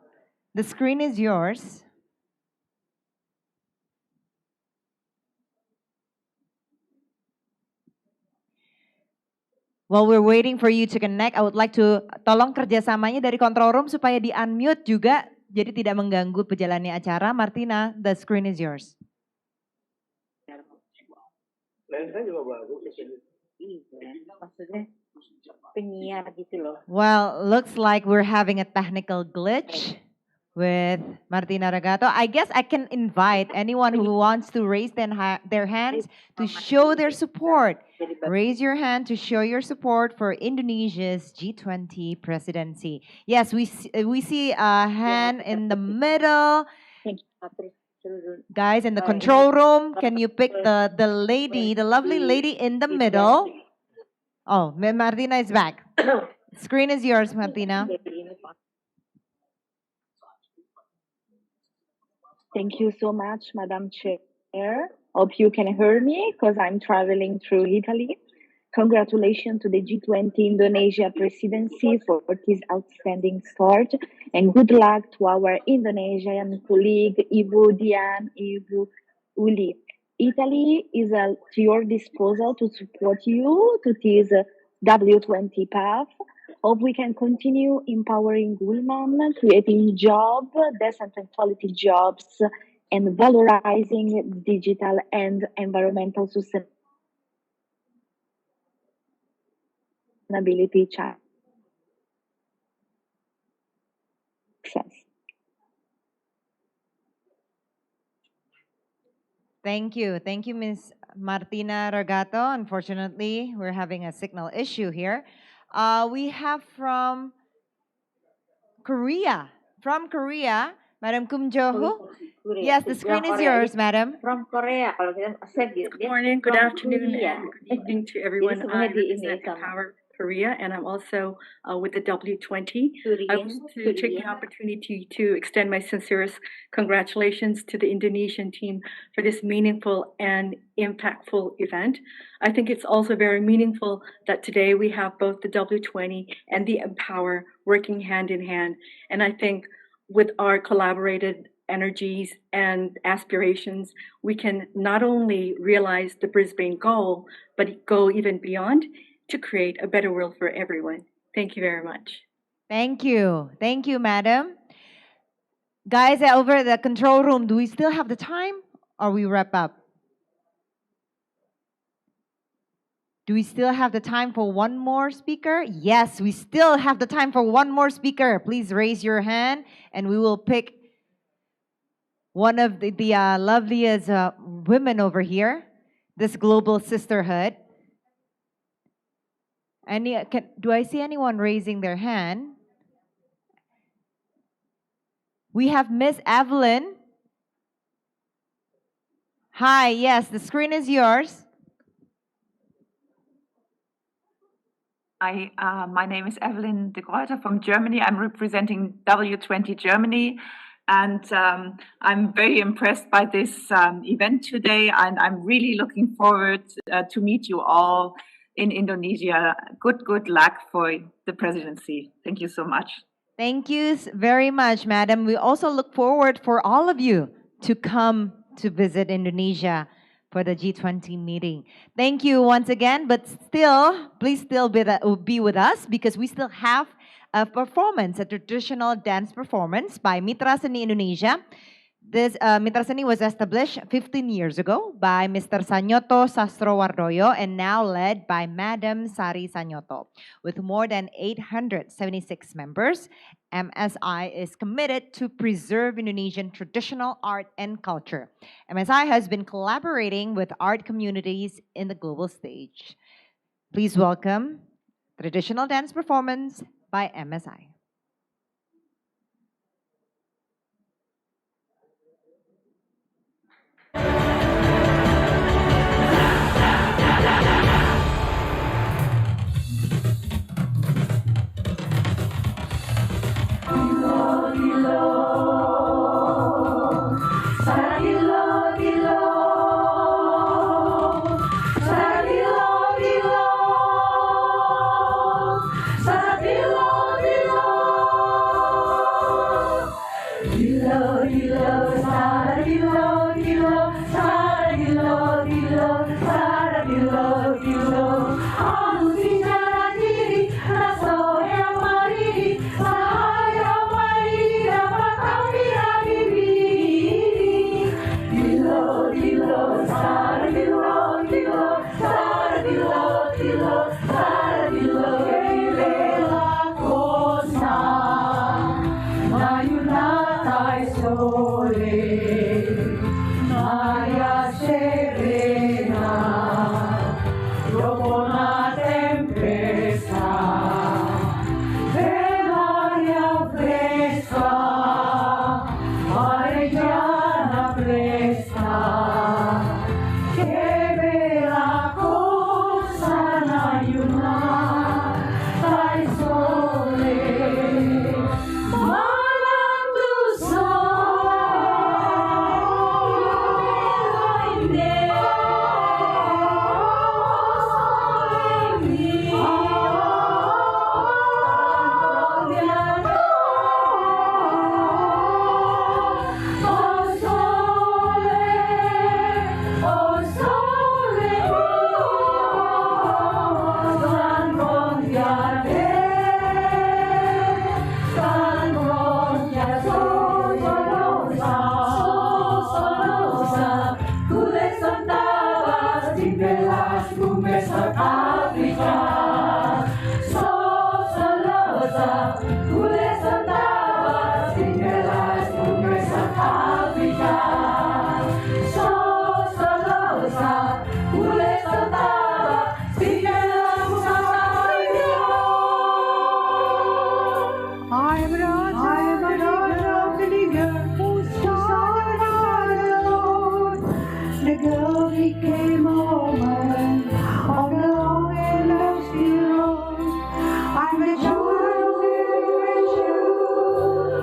the screen is yours. While we're waiting for you to connect, I would like to tolong kerjasamanya dari control room supaya di-unmute juga, jadi tidak mengganggu perjalannya acara. Martina, the screen is yours. Maksudnya penyiar gitu loh. Well, looks like we're having a technical glitch with Martina Rogato. I guess I can invite anyone who wants to raise their hands to show their support. Raise your hand to show your support for Indonesia's G20 presidency. Yes, we see a hand in the middle. Guys, in the control room, can you pick the lady, the lovely lady in the middle? Oh, Martina is back. Screen is yours, Martina. Thank you so much, Madam Chair. Hope you can hear me because I'm traveling through Italy. Congratulations to the G20 Indonesia presidency for this outstanding start, and good luck to our Indonesian colleague, Ibu Dian, Ibu Uli. Italy is at your disposal to support you to this W20 path. Hope we can continue empowering women, creating jobs, decent and quality jobs, and valorizing digital and environmental sustainability success. Thank you. Thank you, Ms. Martina Rogato. Unfortunately, we're having a signal issue here. We have from Korea. From Korea, Madam Kum Jo-ho. Yes, the screen is yours, madam. From Korea. Good morning, good afternoon, and good evening to everyone. I represent Empower Korea, and I'm also with the W20. I wish to take the opportunity to extend my sincerest congratulations to the Indonesian team for this meaningful and impactful event. I think it's also very meaningful that today we have both the W20 and the Empower working hand in hand. And I think with our collaborated energies and aspirations, we can not only realize the Brisbane goal, but go even beyond to create a better world for everyone. Thank you very much. Thank you. Thank you, madam. Guys over the control room, do we still have the time or we wrap up? Do we still have the time for one more speaker? Yes, we still have the time for one more speaker. Please raise your hand and we will pick one of the loveliest women over here, this global sisterhood. Do I see anyone raising their hand? We have Miss Evelyn. Hi, yes, the screen is yours. Hi, my name is Evelyn de Gruyter from Germany. I'm representing W20 Germany, and I'm very impressed by this event today, and I'm really looking forward to meet you all in Indonesia. Good luck for the presidency. Thank you so much. Thank you very much, madam. We also look forward for all of you to come to visit Indonesia for the G20 meeting. Thank you once again, but still, please still be with us because we still have a performance, a traditional dance performance by Mitra Seni Indonesia. This Mitra Seni was established 15 years ago by Mr. Sanyoto Sastrowardoyo and now led by Madam Sari Sanyoto. With more than 876 members, MSI is committed to preserve Indonesian traditional art and culture. MSI has been collaborating with art communities in the global stage. Please welcome traditional dance performance by MSI. girl became a woman on the long and dusty road. I met you,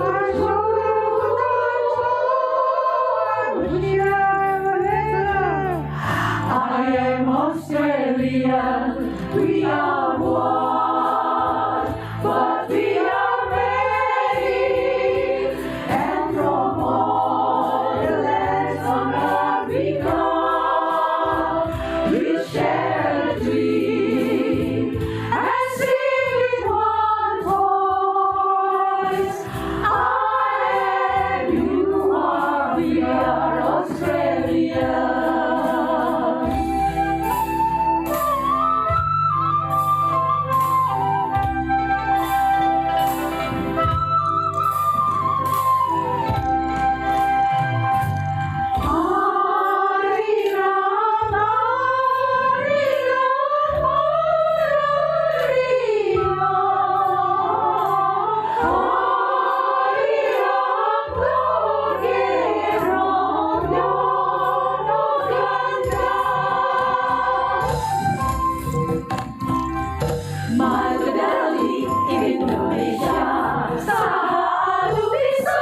I saw you, I wish I ever met her. I am Australian, we are one, but we are many, and from all the lands on earth we come, we share a dream and sing with one voice. I am, you are, we are Australia. Marsudi, Indonesia, selalu bisa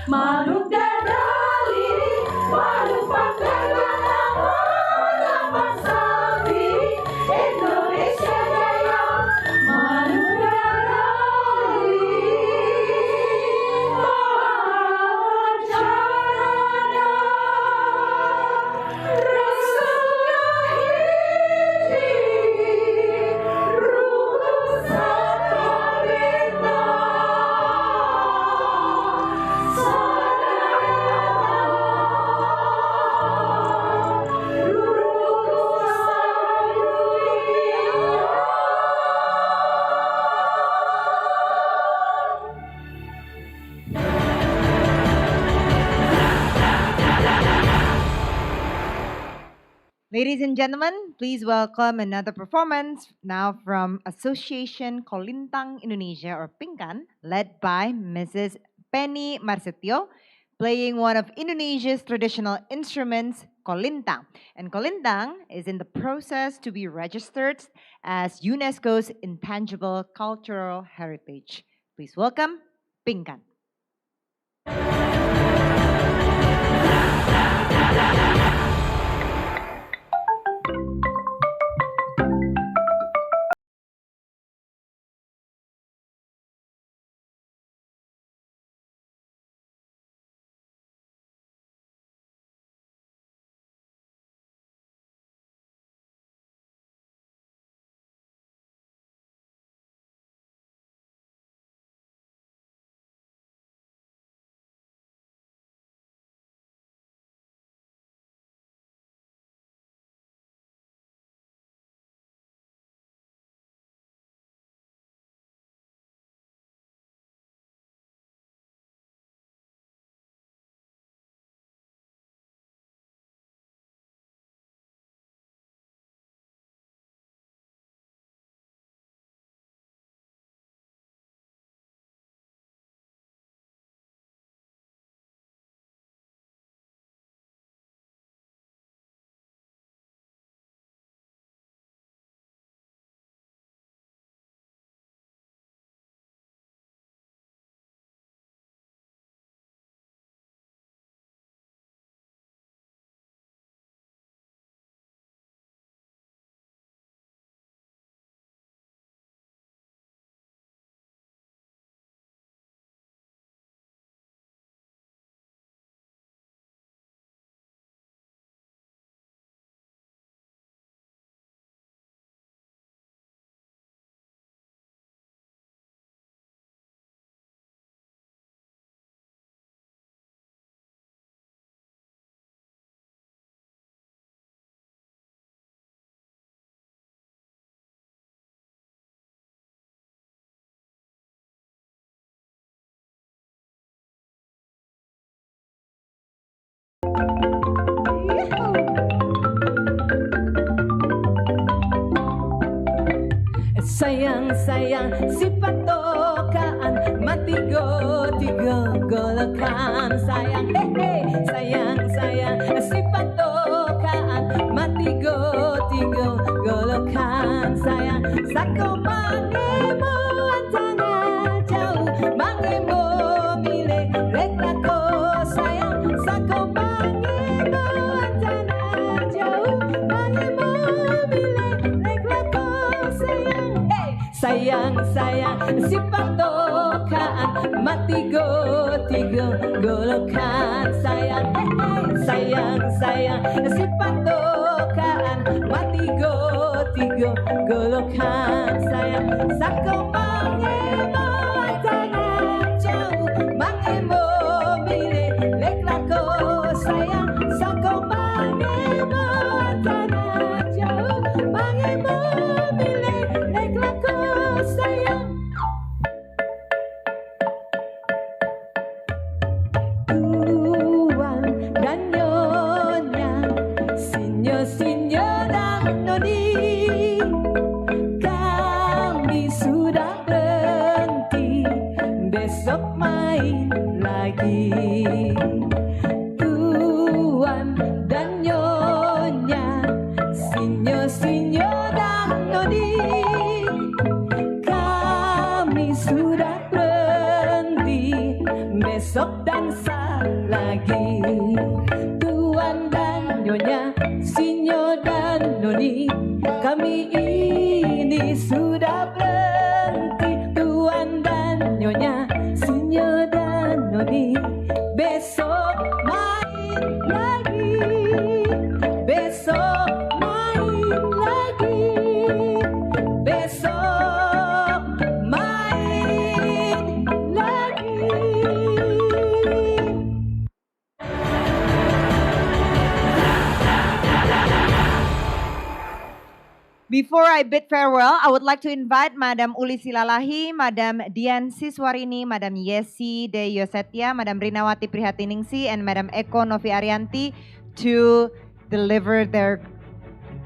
Manuk dadali, manuk pangkalan, manuk sapi, Indonesia Jaya, manuk dadali, Macarana, Rasulullah Hiji, Rumusan Kabinda. Ladies and gentlemen, please welcome another performance now from Association Kolintang Indonesia or Pingkan, led by Mrs. Penny Marsetio, playing one of Indonesia's traditional instruments, kolintang. And kolintang is in the process to be registered as UNESCO's intangible cultural heritage. Please welcome Pingkan. Sayang-sayang si patokaan matigo tigo golokan. Sayang sayang-sayang si patokaan matigo tigo golokan. Sayang sako mangemo antana jauh mangemo mile reklako. Sayang sako mangemo antana jauh mangemo mile reklako. Sayang si patokaan matigo tigo golokan. Sayang sayang si patokaan matigo tigo golokan. Sayang sako mangemo antana jauh mangemo mile leklako. Sayang sako mangemo antana jauh mangemo mile leklako. Sayang Tuan dan Nyonya Sinyo dan Noni, kami sudah berhenti, besok main lagi. Tuan dan Nyonya Sinyo dan Noni, kami sudah berhenti, besok dansa lagi. Tuan dan Nyonya Sinyo dan Noni, kami ini sudah berhenti. Tuan dan Nyonya Sinyo dan Noni, besok main lagi. Besok main lagi. Besok main lagi. Before I bid farewell, I would like to invite Madam Uli Silalahi, Madam Dian Siswarini, Madam Yesi De Yosetia, Madam Rinawati Prihatiningsi, and Madam Eko Novi Arianti to deliver their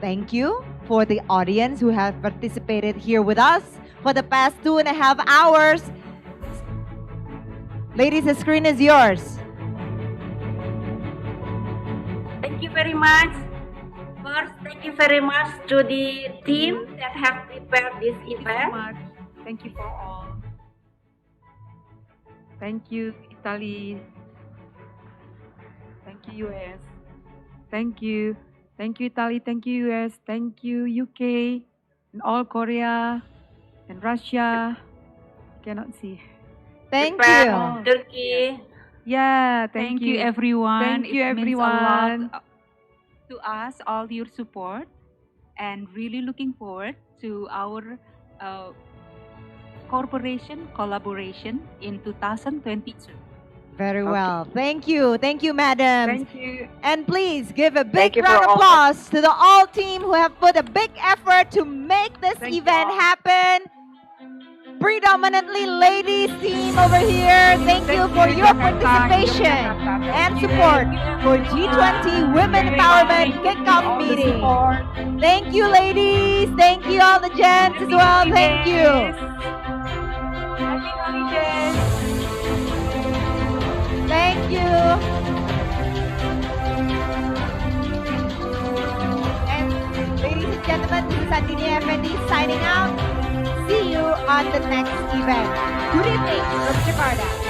thank you for the audience who have participated here with us for the past 2.5 hours. Ladies, the screen is yours. Thank you very much. First, thank you very much to the team that have prepared this event. Thank you for all. Thank you, Italy. Thank you, US. Thank you. Thank you, Italy. Thank you, US. Thank you, UK. And all Korea and Russia. Cannot see. Thank Japan, you. Turkey. Yeah, Thank you, everyone. Thank you, It means everyone. a lot to us, all your support, and really looking forward to our cooperation, collaboration in 2022. Very well. Thank you. Thank you, madam. Thank you. And please give a Thank big you round for of all. applause to the all team who have put a big effort to make this event happen. Predominantly ladies team over here. Thank you for your participation and support for G20 Women Empowerment Kickoff Meeting. Thank you, ladies. Thank you, all the gents as well. Thank you. Happy holidays. Thank you. And ladies and gentlemen, this is Andini Effendi signing out. See you on the next event. Good evening from Jakarta.